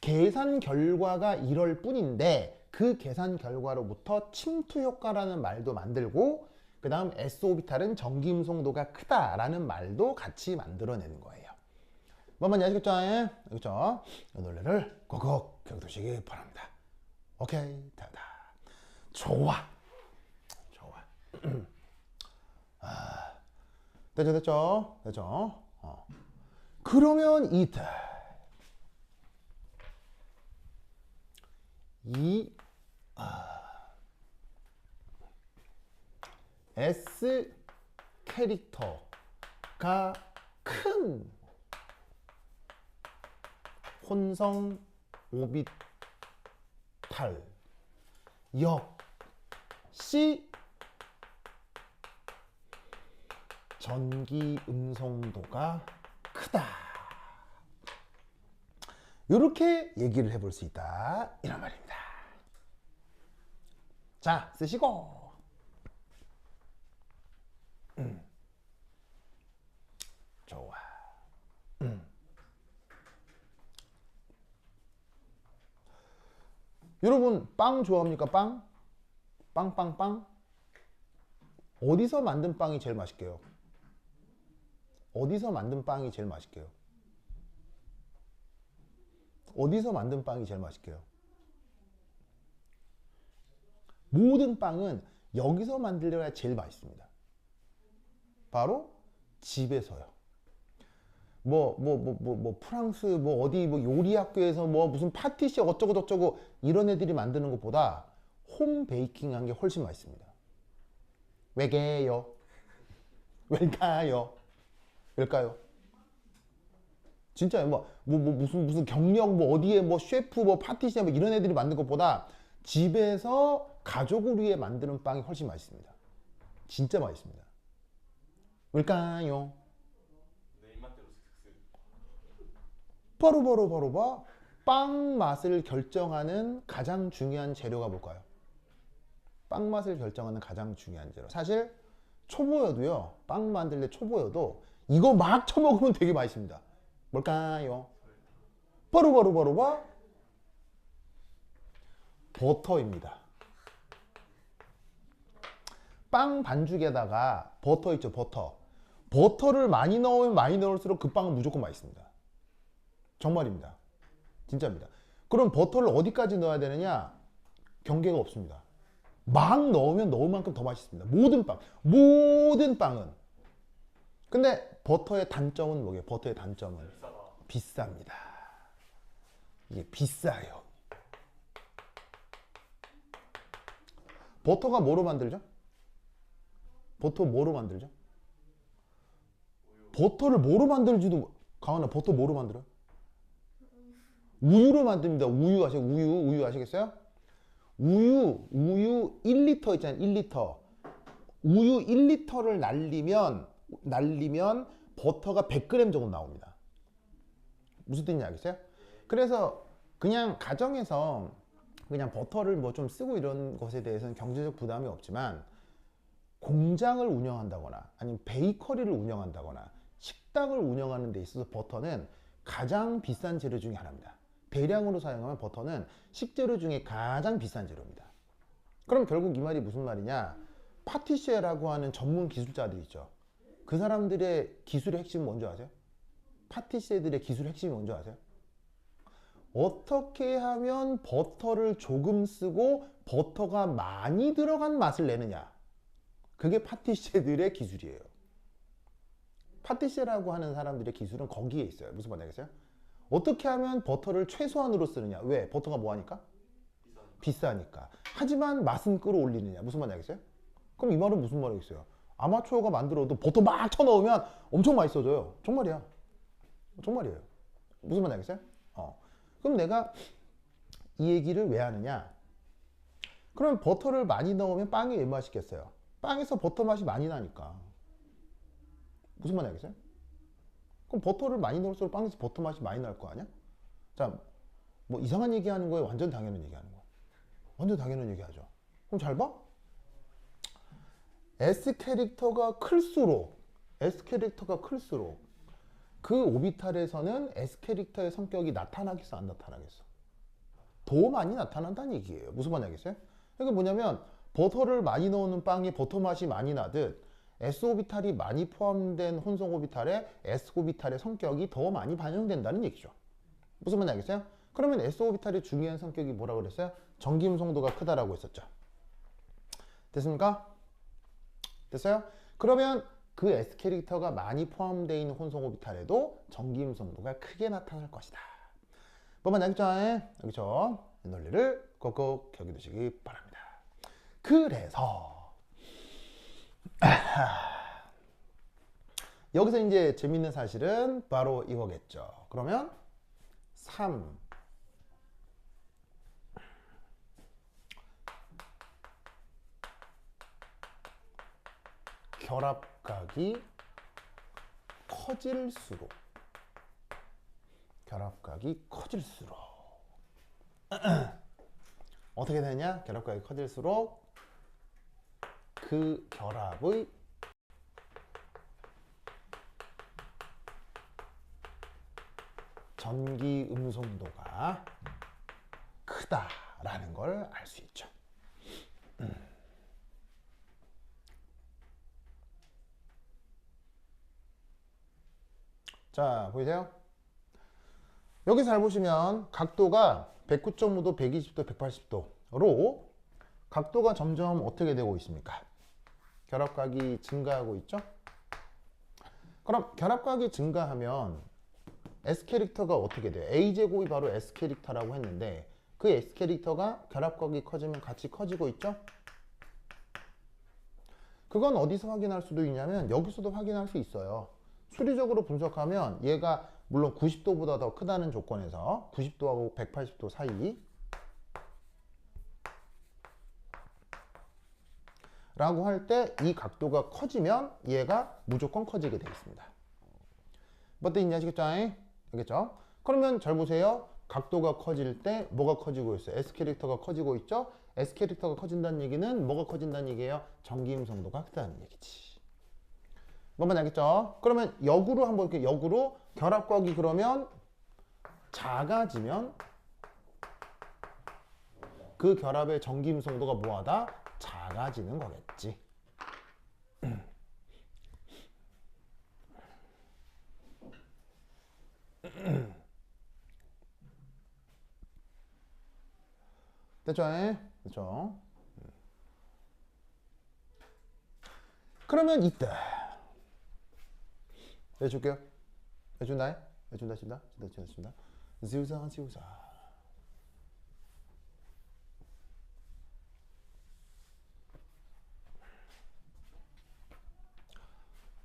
Speaker 1: 계산 결과가 이럴 뿐인데 그 계산 결과로부터 침투 효과라는 말도 만들고 그 다음 S오비탈은 전기음성도가 크다라는 말도 같이 만들어내는 거예요. 뭔 말인지 아시겠죠? 알겠죠? 이 논리를 꼭꼭 기억두시기 바랍니다. 오케이, 다다. 좋아. 됐죠? 그러면 S 캐릭터가 큰 혼성 오비탈 역시 전기 음성도가 크다. 이렇게 얘기를 해볼 수 있다 이런 말입니다. 자, 쓰시고. 좋아. 여러분 빵 좋아합니까? 빵? 빵? 어디서 만든 빵이 제일 맛있게요? 어디서 만든 빵이 제일 맛있게요? 어디서 만든 빵이 제일 맛있게요? 모든 빵은 여기서 만들려야 제일 맛있습니다. 바로 집에서요. 프랑스 어디 요리 학교에서 무슨 파티시 어쩌고 저쩌고 이런 애들이 만드는 것보다 홈 베이킹 한 게 훨씬 맛있습니다. 왜게요? 왜일까요? 왜일까요? 진짜요. 무슨 경력 어디에 셰프 파티시에 이런 애들이 만든 것보다 집에서 가족을 위해 만드는 빵이 훨씬 맛있습니다. 진짜 맛있습니다. 왜일까요? 바로 빵 맛을 결정하는 가장 중요한 재료가 뭘까요? 빵 맛을 결정하는 가장 중요한 재료. 사실 초보여도요. 빵 만들 때 초보여도 이거 막 쳐먹으면 되게 맛있습니다. 뭘까요? 바로 버터입니다. 빵 반죽에다가 버터 있죠, 버터. 버터를 많이 넣으면 많이 넣을수록 그 빵은 무조건 맛있습니다. 정말입니다. 진짜입니다. 그럼 버터를 어디까지 넣어야 되느냐? 경계가 없습니다. 막 넣으면 넣을 만큼 더 맛있습니다. 모든 빵은. 근데 버터의 단점은 뭐예요? 버터의 단점은 비쌉니다. 이게 비싸요. 버터가 뭐로 만들죠? 버터 뭐로 만들죠? 버터를 뭐로 만들지도 가은아 버터 뭐로 만들어요? 우유로 만듭니다. 우유 아시겠어요? 우유 1리터 있잖아요. 1리터. 우유 1리터를 날리면 버터가 100g 정도 나옵니다. 무슨 뜻인지 알겠어요? 그래서 그냥 가정에서 그냥 버터를 좀 쓰고 이런 것에 대해서는 경제적 부담이 없지만 공장을 운영한다거나 아니면 베이커리를 운영한다거나 식당을 운영하는 데 있어서 버터는 가장 비싼 재료 중에 하나입니다. 대량으로 사용하면 버터는 식재료 중에 가장 비싼 재료입니다. 그럼 결국 이 말이 무슨 말이냐? 파티시에라고 하는 전문 기술자들 있죠. 그 사람들의 기술의 핵심은 뭔지 아세요? 파티시에들의 기술의 핵심이 뭔지 아세요? 어떻게 하면 버터를 조금 쓰고 버터가 많이 들어간 맛을 내느냐? 그게 파티시에들의 기술이에요. 파티시에라고 하는 사람들의 기술은 거기에 있어요. 무슨 말인지 알겠어요? 어떻게 하면 버터를 최소한으로 쓰느냐? 왜? 버터가 뭐하니까? 비싸니까. 하지만 맛은 끌어올리느냐? 무슨 말인지 알겠어요? 그럼 이 말은 무슨 말이겠어요? 아마추어가 만들어도 버터 막 쳐넣으면 엄청 맛있어져요. 정말이야. 정말이에요. 무슨 말인지 알겠어요? 그럼 내가 이 얘기를 왜 하느냐? 그럼 버터를 많이 넣으면 빵이 왜 맛있겠어요? 빵에서 버터 맛이 많이 나니까. 무슨 말인지 알겠어요? 그럼 버터를 많이 넣을수록 빵에서 버터 맛이 많이 날 거 아니야? 자, 이상한 얘기 하는 거예요? 완전 당연한 얘기 하는 거예요? 완전 당연한 얘기 하죠. 그럼 잘 봐? S 캐릭터가 클수록 그 오비탈에서는 S 캐릭터의 성격이 나타나겠어 안 나타나겠어? 더 많이 나타난다는 얘기예요. 무슨 말인지 알겠어요? 그러니까 뭐냐면 버터를 많이 넣는 빵에 버터 맛이 많이 나듯 S 오비탈이 많이 포함된 혼성 오비탈에 S 오비탈의 성격이 더 많이 반영된다는 얘기죠. 무슨 말인지 알겠어요? 그러면 S 오비탈의 중요한 성격이 뭐라고 그랬어요? 전기음성도가 크다라고 했었죠. 됐습니까? 됐어요? 그러면 그 S 캐릭터가 많이 포함되어 있는 혼성 오비탈에도 전기음성도가 크게 나타날 것이다. 뭐만 알겠죠? 이 논리를 꼭꼭 기억해두시기 바랍니다. 그래서 여기서 이제 재밌는 사실은 바로 이거겠죠. 그러면 3 결합각이 커질수록 결합각이 커질수록 어떻게 되냐? 결합각이 커질수록 그 결합의 전기 음성도가 크다라는 걸 알 수 있죠. 자, 보이세요? 여기 잘 보시면 각도가 109.5도, 120도, 180도로 각도가 점점 어떻게 되고 있습니까? 결합각이 증가하고 있죠? 그럼 결합각이 증가하면 S캐릭터가 어떻게 돼요? A제곱이 바로 S캐릭터라고 했는데 그 S캐릭터가 결합각이 커지면 같이 커지고 있죠? 그건 어디서 확인할 수도 있냐면 여기서도 확인할 수 있어요. 수리적으로 분석하면 얘가 물론 90도보다 더 크다는 조건에서 90도하고 180도 사이 라고 할 때 이 각도가 커지면 얘가 무조건 커지게 되어 있습니다. 뭐 뜻인지 아시겠죠? 알겠죠? 그러면 잘 보세요. 각도가 커질 때 뭐가 커지고 있어요? S캐릭터가 커지고 있죠? S캐릭터가 커진다는 얘기는 뭐가 커진다는 얘기예요? 전기음성도가 크다는 얘기지. 뭔가 알겠죠? 그러면 역으로 한번 볼게요. 역으로 결합각이 그러면 작아지면 그 결합의 전기음성도가 뭐하다? 작아지는 거겠지. 됐죠? 됐죠? 그러면 이때 해줄게요. 해준다. 해준다. 지우자.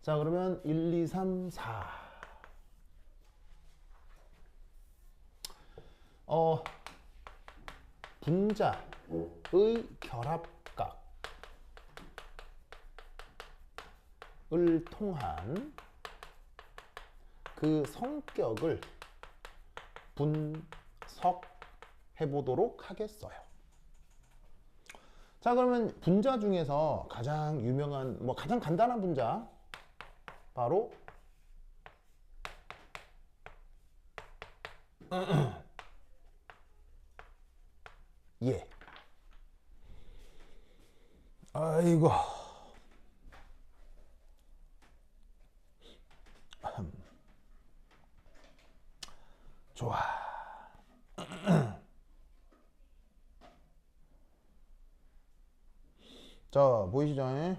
Speaker 1: 자, 그러면 1, 2, 3, 4. 분자의 결합각을 통한 그 성격을 분석해 보도록 하겠어요. 자, 그러면 분자 중에서 가장 유명한, 가장 간단한 분자 바로 예. 아이고. 좋아. 자, 보이시죠?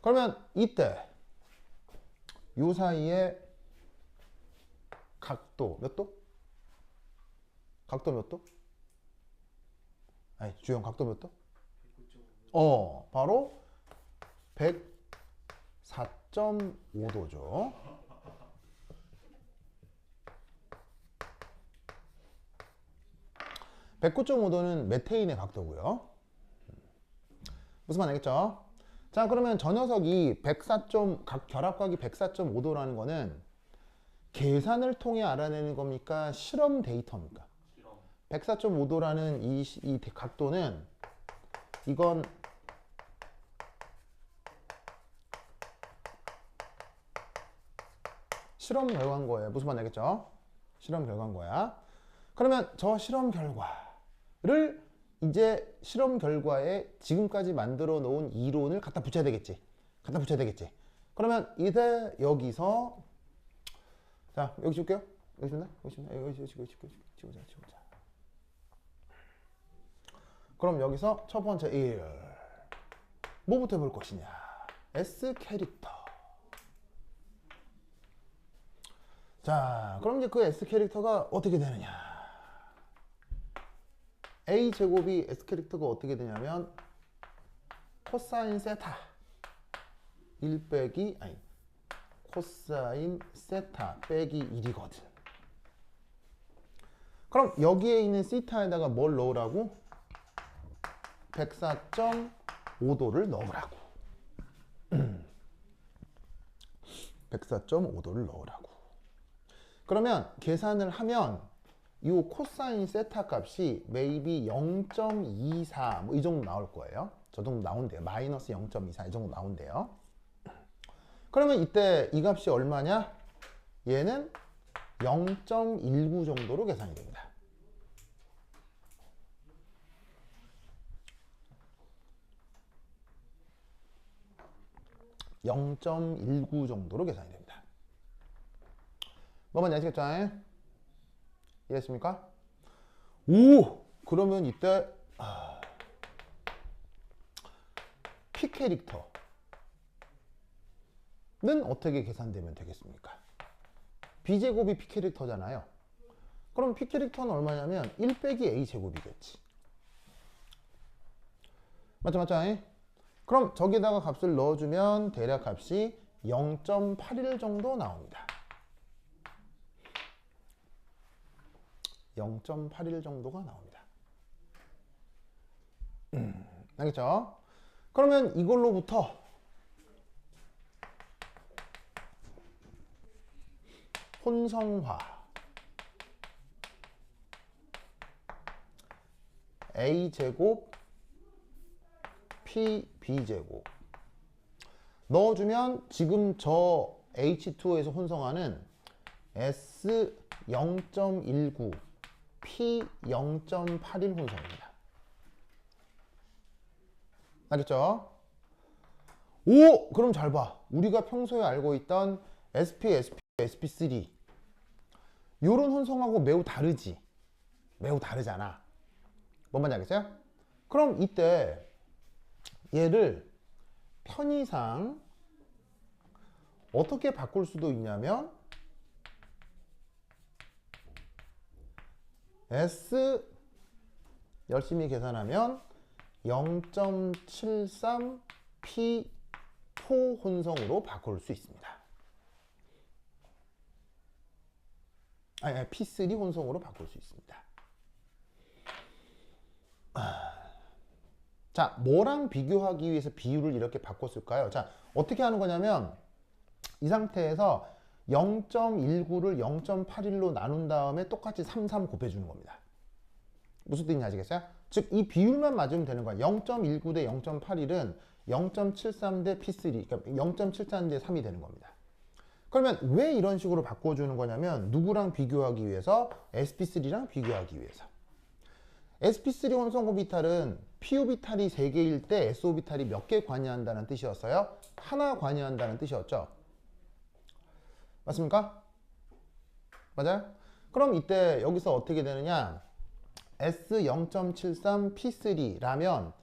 Speaker 1: 그러면 이때 요 사이에 각도 몇 도? 각도 몇 도? 아니, 주형 각도 몇 도? 바로 104.5도죠. (109.5도는) 메테인의 각도고요. 무슨 말 알겠죠? 자, 그러면 저 녀석이 결합각이 104.5도라는 거는 계산을 통해 알아내는 겁니까? 실험 데이터입니까? 104.5도라는 이 각도는 이건 실험 결과인 거예요. 무슨 말 알겠죠? 실험 결과인 거야. 그러면 저 실험 결과를 이제 실험 결과에 지금까지 만들어 놓은 이론을 갖다 붙여야 되겠지. 그러면 이제 여기서 자, 여기 줄게요. 여기 준다. 여기 지우자. 그럼 여기서 첫 번째 1. 뭐부터 해볼 것이냐? S 캐릭터. 자, 그럼 이제 그 S 캐릭터가 어떻게 되느냐? A 제곱이 S 캐릭터가 어떻게 되냐면 코사인 세타 1 빼기 코사인 세타 빼기 1이거든. 그럼 여기에 있는 시타에다가 뭘 넣으라고? 104.5도를 넣으라고. 104.5도를 넣으라고. 그러면 계산을 하면 이 코사인 세타 값이 maybe 0.24 뭐 이 정도 나올 거예요. 저 정도 나온대요. 마이너스 0.24 이 정도 나온대요. 그러면 이때 이 값이 얼마냐? 얘는 0.19 정도로 계산이 됩니다. 0.19 정도로 계산이 됩니다. 뭐 뭔지 아시겠죠? 이해했습니까? 오! 그러면 이때 P 캐릭터는 어떻게 계산되면 되겠습니까? B제곱이 P 캐릭터잖아요. 그럼 P 캐릭터는 얼마냐면 1 빼기 A 제곱이겠지. 맞죠? 그럼 저기다가 값을 넣어주면 대략 값이 0.81 정도 나옵니다. 0.81 정도가 나옵니다. 알겠죠? 그러면 이걸로부터 혼성화 A제곱 PB제곱 넣어주면 지금 저 H2O에서 혼성하는 S 0.19 P 0.81 혼성입니다. 알겠죠? 오! 그럼 잘 봐. 우리가 평소에 알고 있던 SP, SP, SP3 요런 혼성하고 매우 다르지? 매우 다르잖아. 뭔 말인지 알겠어요? 그럼 이때 얘를 편의상 어떻게 바꿀 수도 있냐면 S 열심히 계산하면 0.73 P4 혼성으로 바꿀 수 있습니다. 아니, P3 혼성으로 바꿀 수 있습니다. 자, 뭐랑 비교하기 위해서 비율을 이렇게 바꿨을까요? 자, 어떻게 하는 거냐면 이 상태에서 0.19를 0.81로 나눈 다음에 똑같이 33 곱해주는 겁니다. 무슨 뜻인지 아시겠어요? 즉, 이 비율만 맞으면 되는 거야. 0.19 대 0.81은 0.73 대 P3, 그러니까 0.73 대 3이 되는 겁니다. 그러면 왜 이런 식으로 바꿔주는 거냐면 누구랑 비교하기 위해서? sp3랑 비교하기 위해서. sp3 혼성 오비탈은 p 오비탈이 3개일 때 s 오비탈이 몇 개 관여한다는 뜻이었어요? 하나 관여한다는 뜻이었죠. 맞습니까? 맞아요? 그럼 이때 여기서 어떻게 되느냐? S 0.73 P3라면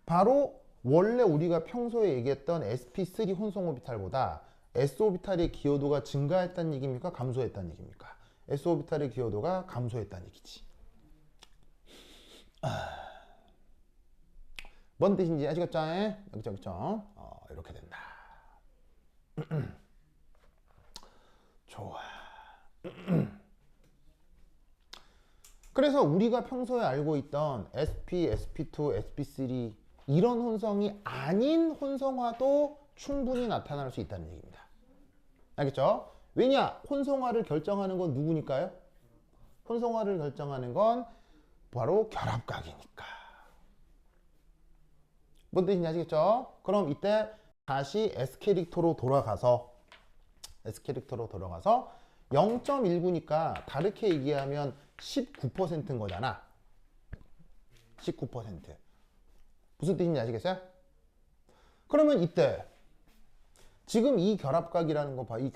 Speaker 1: 바로 원래 우리가 평소에 얘기했던 sp3 혼성 오비탈보다 s 오비탈의 기여도가 증가했다는 얘기입니까? 감소했다는 얘기입니까? s 오비탈의 기여도가 감소했다는 얘기지. 뭔 뜻인지 아시겠죠? 여기죠? 이렇게 된다. 좋아. 그래서 우리가 평소에 알고 있던 SP, SP2, SP3 이런 혼성이 아닌 혼성화도 충분히 나타날 수 있다는 얘기입니다. 알겠죠? 왜냐? 혼성화를 결정하는 건 누구니까요? 혼성화를 결정하는 건 바로 결합각이니까. 뭔 뜻인지 아시겠죠? 그럼 이때 다시 S캐릭터로 돌아가서 0.19니까 다르게 얘기하면 19%인 거잖아. 19%. 무슨 뜻인지 아시겠어요? 그러면 이때 지금 이 결합각이라는 거 봐. 이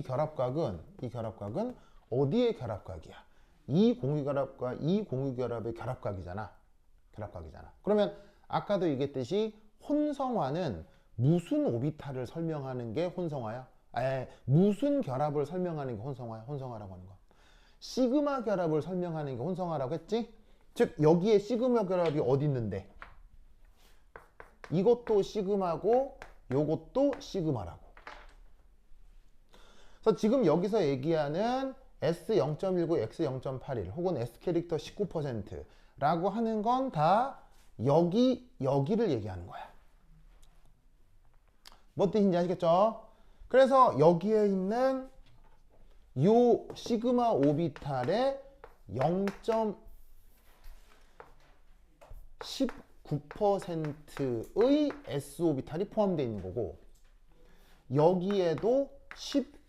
Speaker 1: 결합각은 어디의 결합각이야? 이 공유결합과 이 공유결합의 결합각이잖아. 그러면 아까도 얘기했듯이 혼성화는 무슨 오비탈을 설명하는 게 혼성화야? 무슨 결합을 설명하는 게 혼성화라고 하는 거. 시그마 결합을 설명하는 게 혼성화라고 했지? 즉 여기에 시그마 결합이 어디 있는데? 이것도 시그마고 요것도 시그마라고. 그래서 지금 여기서 얘기하는 S0.19, X0.81 혹은 S캐릭터 19%라고 하는 건 다 여기를 얘기하는 거야. 뭐 뜻인지 아시겠죠? 그래서 여기에 있는 요 시그마 오비탈의 0.19%의 s 오비탈이 포함되어 있는 거고, 여기에도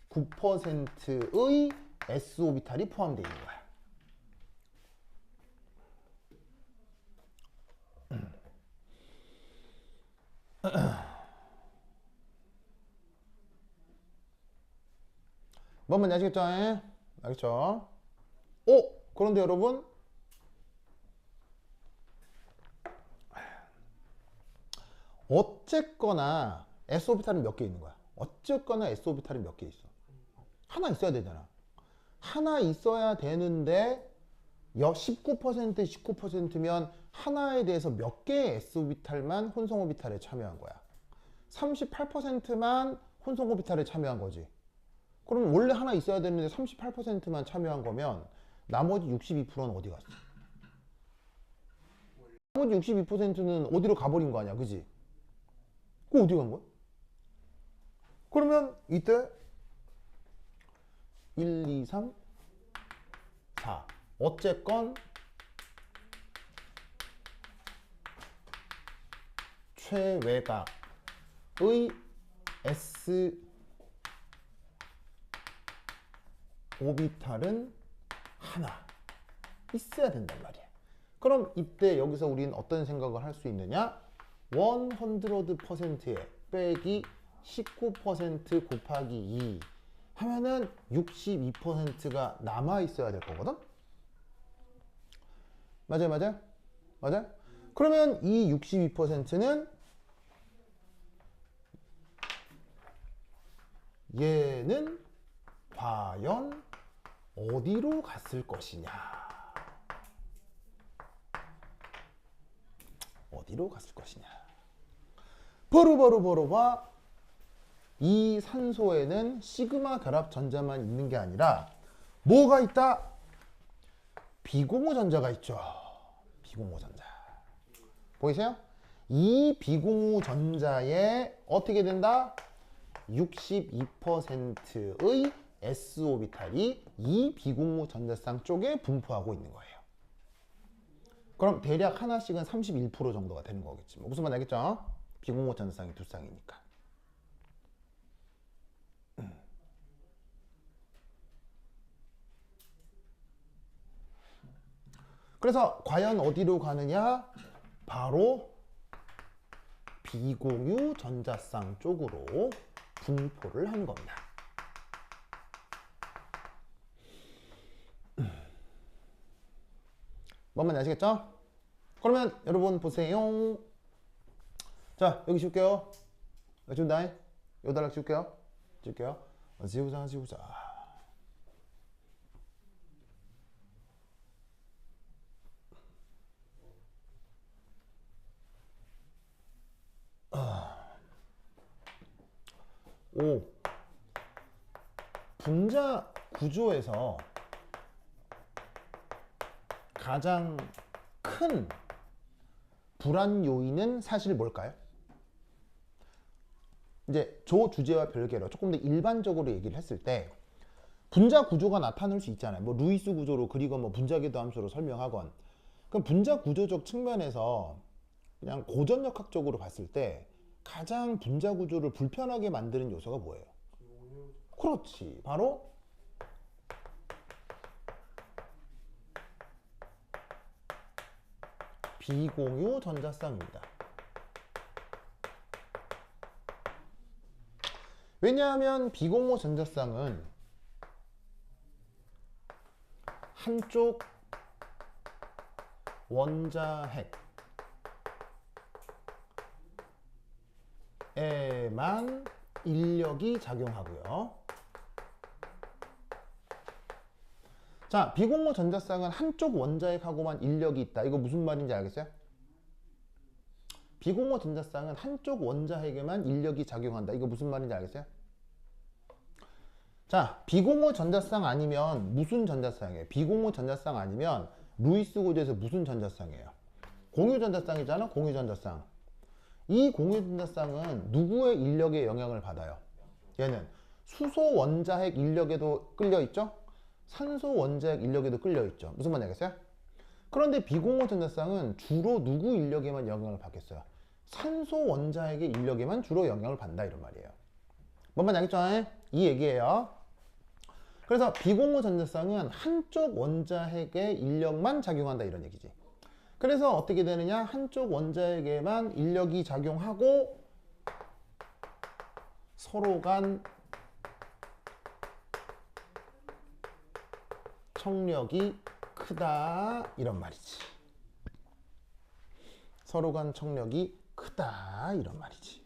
Speaker 1: 19%의 s 오비탈이 포함되어 있는 거야. 뭔 말인지 아시겠죠? 예? 알겠죠? 그런데 여러분, 어쨌거나 S오비탈은 몇 개 있는 거야? 어쨌거나 S오비탈이 몇 개 있어? 하나 있어야 되잖아. 하나 있어야 되는데 19%, 19%면 하나에 대해서 몇 개의 S오비탈만 혼성오비탈에 참여한 거야? 38%만 혼성오비탈에 참여한 거지. 그럼 원래 하나 있어야 되는데 38%만 참여한 거면 나머지 62%는 어디 갔어? 나머지 62%는 어디로 가버린 거 아니야, 그지? 그거 어디 간 거야? 그러면 이때 1, 2, 3, 4 어쨌건 최외곽의 S 오비탈은 하나 있어야 된단 말이야. 그럼 이때 여기서 우리는 어떤 생각을 할 수 있느냐? 100%에 빼기 19% 곱하기 2 하면은 62%가 남아 있어야 될 거거든? 맞아요, 맞아요? 맞아요? 그러면 이 62%는 얘는 과연 어디로 갔을 것이냐? 어디로 갔을 것이냐? 바로 봐. 이 산소에는 시그마 결합 전자만 있는 게 아니라 뭐가 있다? 비공유 전자가 있죠. 비공유 전자. 보이세요? 이 비공유 전자에 어떻게 된다? 62%의 s 오비탈이 이 비공유 전자쌍 쪽에 분포하고 있는 거예요. 그럼 대략 하나씩은 31% 정도가 되는 거겠지. 무슨 말인지 알겠죠? 비공유 전자쌍이 두 쌍이니까. 그래서 과연 어디로 가느냐? 바로 비공유 전자쌍 쪽으로 분포를 한 겁니다. 뭔 말인지 아시겠죠? 그러면 여러분 보세요. 자, 여기 칠게요. 지금 나이 요 단락 칠게요. 지우자. 오, 분자 구조에서 가장 큰 불안 요인은 사실 뭘까요? 이제 저 주제와 별개로 조금 더 일반적으로 얘기를 했을 때 분자 구조가 나타날 수 있잖아요. 뭐 루이스 구조로 그리고 뭐 분자궤도 함수로 설명하건. 그럼 분자 구조적 측면에서 그냥 고전역학적으로 봤을 때 가장 분자 구조를 불편하게 만드는 요소가 뭐예요? 그렇지. 바로 비공유 전자쌍입니다. 왜냐하면 비공유 전자쌍은 한쪽 원자핵에만 인력이 작용하고요. 자, 비공유 전자쌍은 한쪽 원자핵하고만 인력이 있다. 이거 무슨 말인지 알겠어요? 비공유 전자쌍은 한쪽 원자핵에만 인력이 작용한다. 이거 무슨 말인지 알겠어요? 자, 비공유 전자쌍 아니면 무슨 전자쌍이에요? 비공유 전자쌍 아니면 루이스 구조에서 무슨 전자쌍이에요? 공유 전자쌍이잖아. 공유 전자쌍. 이 공유 전자쌍은 누구의 인력에 영향을 받아요? 얘는 수소 원자핵 인력에도 끌려 있죠. 산소 원자핵 인력에도 끌려 있죠. 무슨 말인지 알겠어요? 그런데 비공호 전자쌍은 주로 누구 인력에만 영향을 받겠어요? 산소 원자핵의 인력에만 주로 영향을 받는다 이런 말이에요. 뭔 말인지 알겠죠? 이 얘기예요. 그래서 비공호 전자쌍은 한쪽 원자핵의 인력만 작용한다 이런 얘기지. 그래서 어떻게 되느냐? 한쪽 원자핵에만 인력이 작용하고 서로 간 청력이 크다 이런 말이지. 서로 간 청력이 크다 이런 말이지.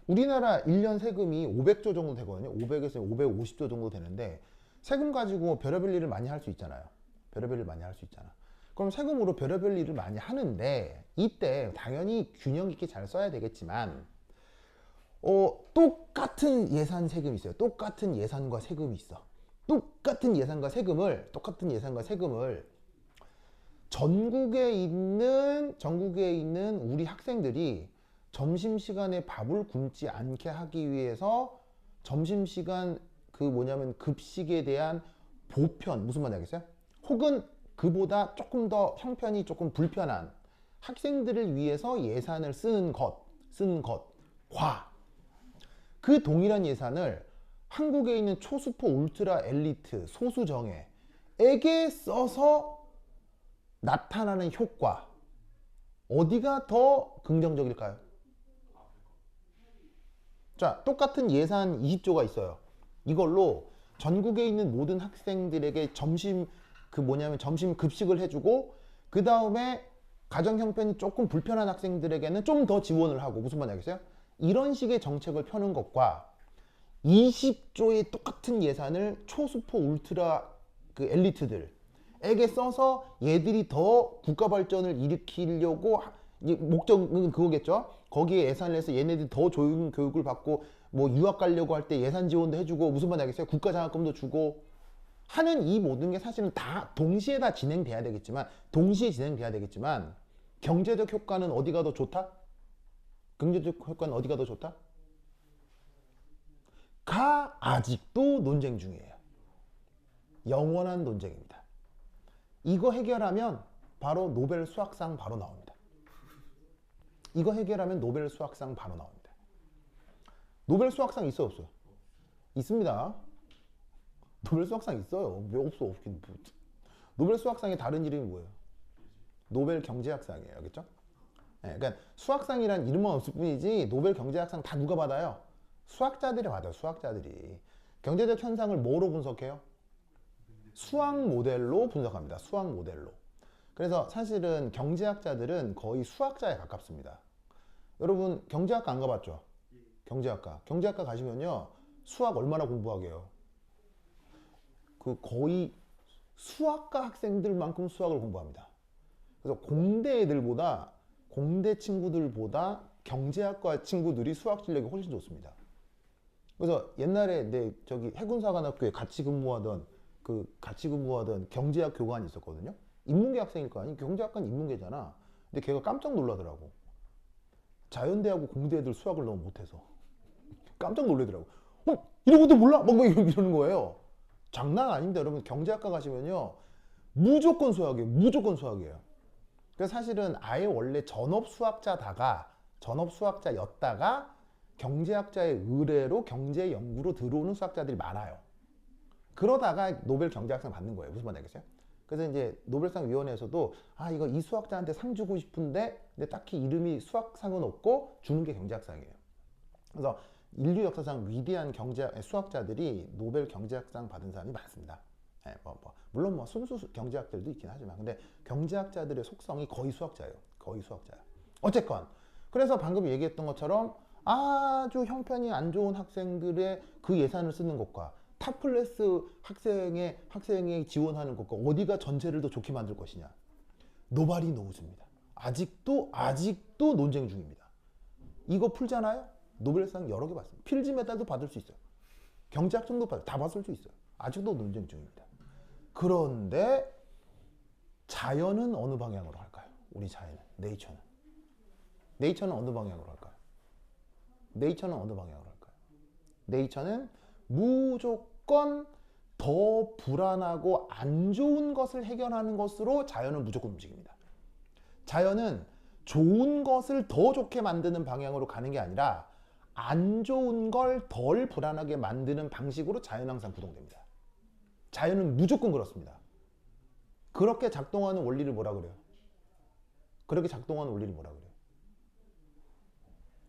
Speaker 1: 우리나라 1년 세금이 500조 정도 되거든요. 500에서 550조 정도 되는데 세금 가지고 별의별 일을 많이 할 수 있잖아요. 별의별 일을 많이 할 수 있잖아. 그럼 세금으로 별의별 일을 많이 하는데 이때 당연히 균형 있게 잘 써야 되겠지만 똑같은 예산 세금이 있어요. 똑같은 예산과 세금이 있어. 똑같은 예산과 세금을 전국에 있는 우리 학생들이 점심시간에 밥을 굶지 않게 하기 위해서 점심시간 급식에 대한 보편, 무슨 말인지 알겠어요? 혹은 그보다 조금 더 형편이 조금 불편한 학생들을 위해서 예산을 쓰는 것, 그 동일한 예산을 한국에 있는 초수포 울트라 엘리트 소수정예에게 써서 나타나는 효과, 어디가 더 긍정적일까요? 자, 똑같은 예산 20조가 있어요. 이걸로 전국에 있는 모든 학생들에게 점심 급식을 해주고 그 다음에 가정 형편이 조금 불편한 학생들에게는 좀 더 지원을 하고, 무슨 말인지 알겠어요? 이런 식의 정책을 펴는 것과 20조의 똑같은 예산을 초수포 울트라 엘리트들에게 써서 얘들이 더 국가 발전을 일으키려고 목적은 그거겠죠. 거기에 예산을 내서 얘네들이 더 좋은 교육을 받고 뭐 유학 가려고 할 때 예산 지원도 해주고, 무슨 말인지 알겠어요? 국가 장학금도 주고 하는 이 모든 게 사실은 다 동시에 진행돼야 되겠지만 경제적 효과는 어디가 더 좋다? 경제적 효과는 어디가 더 좋다? 가 아직도 논쟁 중이에요. 영원한 논쟁입니다. 이거 해결하면 바로 노벨 수학상 바로 나옵니다. 노벨 수학상 있어 없어요? 있습니다. 노벨 수학상 있어요. 왜 없어? 없긴. 노벨 수학상의 다른 이름이 뭐예요? 노벨 경제학상이에요. 알겠죠? 네, 그러니까 수학상이란 이름만 없을 뿐이지 노벨 경제학상 다 누가 받아요? 수학자들이 받아요. 수학자들이. 경제적 현상을 뭐로 분석해요? 수학 모델로 분석합니다. 수학 모델로. 그래서 사실은 경제학자들은 거의 수학자에 가깝습니다. 여러분 경제학과 안 가봤죠? 경제학과 가시면요, 수학 얼마나 공부하게요? 거의 수학과 학생들만큼 수학을 공부합니다. 그래서 공대 친구들보다 경제학과 친구들이 수학 실력이 훨씬 좋습니다. 그래서 옛날에 해군사관학교에 같이 근무하던 경제학 교관이 있었거든요. 인문계 학생일 거 아니? 경제학과는 인문계잖아. 근데 걔가 깜짝 놀라더라고. 자연대하고 공대 애들 수학을 너무 못해서 깜짝 놀라더라고. 이런 것도 몰라? 막 이러는 거예요. 장난 아닙니다. 여러분 경제학과 가시면요 무조건 수학이에요. 그래서 사실은 아예 원래 전업 수학자였다가 경제학자의 의뢰로 경제 연구로 들어오는 수학자들이 많아요. 그러다가 노벨 경제학상 받는 거예요. 무슨 말인지 알겠어요? 그래서 이제 노벨상 위원회에서도 이거 이 수학자한테 상 주고 싶은데 근데 딱히 이름이 수학상은 없고 주는 게 경제학상이에요. 그래서 인류 역사상 위대한 수학자들이 노벨 경제학상 받은 사람이 많습니다. 네, 물론 순수 경제학들도 있긴 하지만, 근데 경제학자들의 속성이 거의 수학자예요. 어쨌건 그래서 방금 얘기했던 것처럼 아주 형편이 안 좋은 학생들의 그 예산을 쓰는 것과 탑클래스 학생에 지원하는 것과 어디가 전체를 더 좋게 만들 것이냐, 노발이 노우즈입니다. 아직도 논쟁 중입니다. 이거 풀잖아요? 노벨상 여러 개 받습니다. 필즈 메달도 받을 수 있어요. 경제학점도 다 받을 수 있어요. 아직도 논쟁 중입니다. 그런데 자연은 어느 방향으로 할까요? 우리 자연은, 네이처는 어느 방향으로 할까요? 네이처는 어느 방향으로 할까요? 네이처는 무조건 더 불안하고 안 좋은 것을 해결하는 것으로 자연은 무조건 움직입니다. 자연은 좋은 것을 더 좋게 만드는 방향으로 가는 게 아니라 안 좋은 걸 덜 불안하게 만드는 방식으로 자연은 항상 구동됩니다. 자연은 무조건 그렇습니다. 그렇게 작동하는 원리를 뭐라 그래요? 그렇게 작동하는 원리를 뭐라 그래요?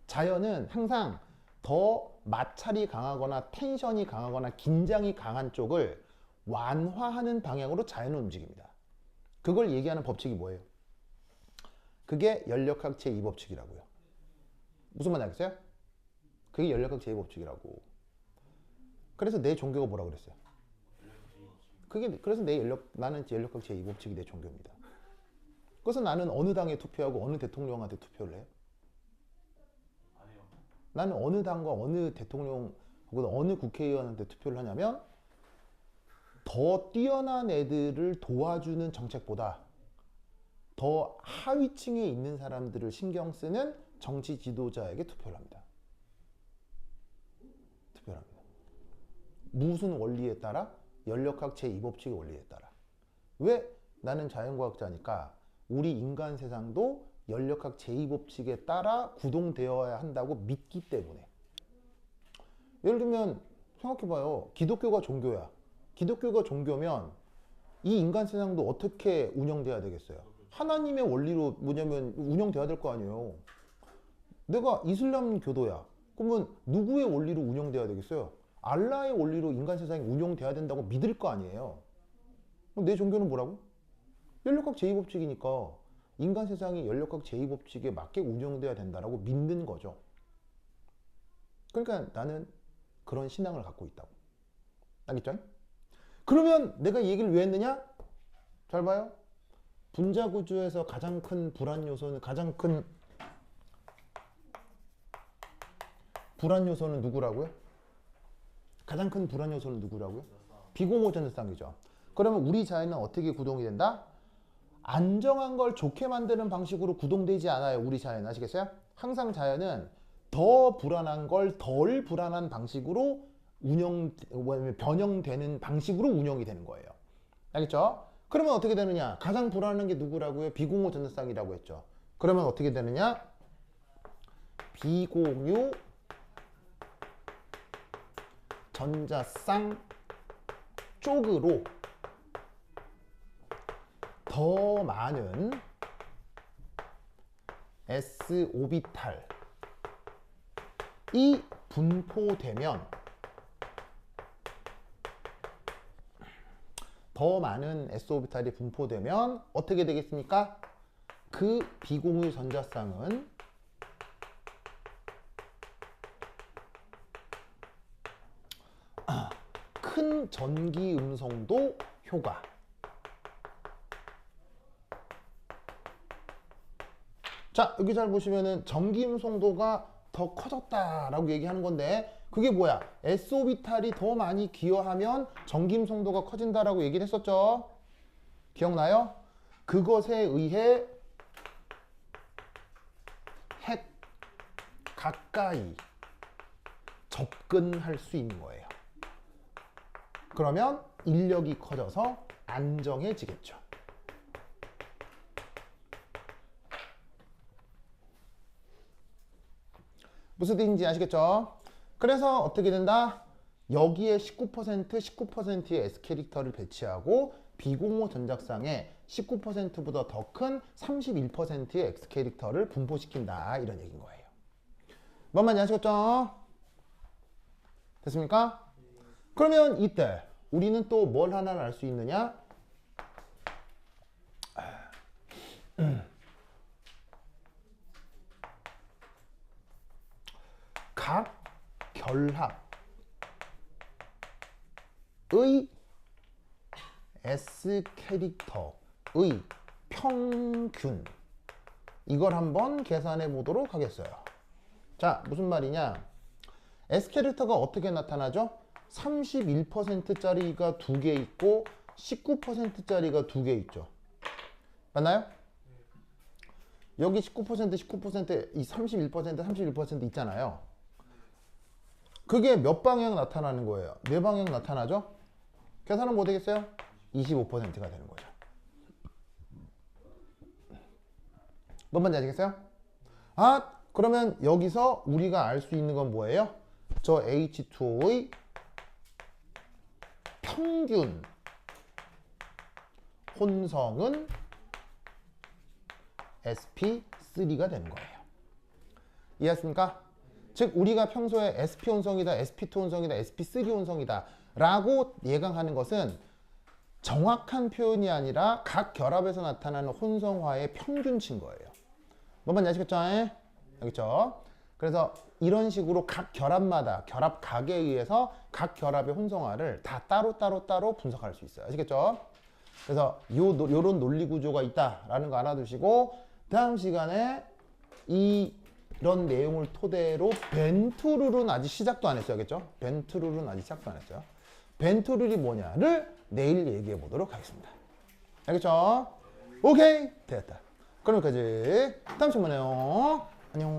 Speaker 1: 자연은 항상 더 마찰이 강하거나 텐션이 강하거나 긴장이 강한 쪽을 완화하는 방향으로 자연은 움직입니다. 그걸 얘기하는 법칙이 뭐예요? 그게 연력학 제2법칙이라고요. 무슨 말인지 알겠어요? 그게 연력학 제2법칙이라고. 그래서 내 종교가 뭐라 그랬어요? 그래서 나는 연력학 제2법칙이 내 종교입니다. 그래서 나는 어느 당에 투표하고 어느 대통령한테 투표를 해요? 나는 어느 당과 어느 대통령 혹은 어느 국회의원한테 투표를 하냐면 더 뛰어난 애들을 도와주는 정책보다 더 하위층에 있는 사람들을 신경 쓰는 정치 지도자에게 투표를 합니다. 무슨 원리에 따라? 연력학 제2법칙의 원리에 따라. 왜? 나는 자연과학자니까 우리 인간 세상도 연력학 제2법칙에 따라 구동되어야 한다고 믿기 때문에. 예를 들면 생각해봐요. 기독교가 종교야. 기독교가 종교면 이 인간 세상도 어떻게 운영돼야 되겠어요? 하나님의 원리로 뭐냐면 운영돼야 될 거 아니에요. 내가 이슬람 교도야. 그러면 누구의 원리로 운영돼야 되겠어요? 알라의 원리로 인간 세상이 운영돼야 된다고 믿을 거 아니에요. 내 종교는 뭐라고? 연력학 제2법칙이니까 인간 세상이 연력학 제2법칙에 맞게 운영돼야 된다라고 믿는 거죠. 그러니까 나는 그런 신앙을 갖고 있다고. 알겠죠? 그러면 내가 이 얘기를 왜 했느냐? 잘 봐요. 분자구조에서 가장 큰 불안 요소는 누구라고요? 가장 큰 불안 요소는 누구라고요? 비공호 전자쌍이죠. 그러면 우리 자연은 어떻게 구동이 된다? 안정한 걸 좋게 만드는 방식으로 구동되지 않아요. 우리 자연 아시겠어요? 항상 자연은 더 불안한 걸 덜 불안한 방식으로 변형되는 방식으로 운영이 되는 거예요. 알겠죠? 그러면 어떻게 되느냐? 가장 불안한 게 누구라고요? 비공유 전자쌍이라고 했죠. 그러면 어떻게 되느냐? 비공유 전자쌍 쪽으로 더 많은 S 오비탈이 분포되면 더 많은 S 오비탈이 분포되면 어떻게 되겠습니까? 그 비공유 전자쌍은 큰 전기 음성도 효과. 자, 여기 잘 보시면은 전기 음성도가 더 커졌다라고 얘기하는 건데 그게 뭐야? S 오비탈이 더 많이 기여하면 전기 음성도가 커진다라고 얘기를 했었죠. 기억나요? 그것에 의해 핵 가까이 접근할 수 있는 거예요. 그러면 인력이 커져서 안정해지겠죠. 무슨 뜻인지 아시겠죠? 그래서 어떻게 된다? 여기에 19%의 S 캐릭터를 배치하고 비공호 전작상에 19%보다 더 큰 31%의 X 캐릭터를 분포시킨다 이런 얘기인 거예요. 뭔 말인지 아시겠죠? 됐습니까? 그러면 이때 우리는 또 뭘 하나 알 수 있느냐? 각 결합의 S 캐릭터의 평균 이걸 한번 계산해 보도록 하겠어요. 자, 무슨 말이냐? S 캐릭터가 어떻게 나타나죠? 31%짜리가 두 개 있고 19%짜리가 두 개 있죠. 맞나요? 여기 19%, 19%, 이 31%, 31% 있잖아요. 그게 몇 방향 나타나는 거예요? 네 방향 나타나죠? 계산은 뭐 되겠어요? 25%가 되는 거죠. 뭔 말인지 아시겠어요? 아, 그러면 여기서 우리가 알 수 있는 건 뭐예요? 저 H2O의 평균 혼성은 sp3가 되는 거예요. 이해했습니까? 즉 우리가 평소에 sp 혼성이다, sp2 혼성이다, sp3 혼성이다 라고 예강하는 것은 정확한 표현이 아니라 각 결합에서 나타나는 혼성화의 평균치인 거예요. 뭔 말인지 아시겠죠? 알겠죠? 그래서 이런 식으로 각 결합마다 결합 각에 의해서 각 결합의 혼성화를 다 따로 분석할 수 있어요. 아시겠죠? 그래서 요런 논리 구조가 있다라는 거 알아두시고 다음 시간에 이런 내용을 토대로 벤투룰은 아직 시작도 안 했어요. 알겠죠? 벤투룰은 아직 시작도 안 했어요. 벤투룰이 뭐냐를 내일 얘기해 보도록 하겠습니다. 알겠죠? 오케이 됐다. 그럼 여기까지 다음 시간에 만나요. 안녕.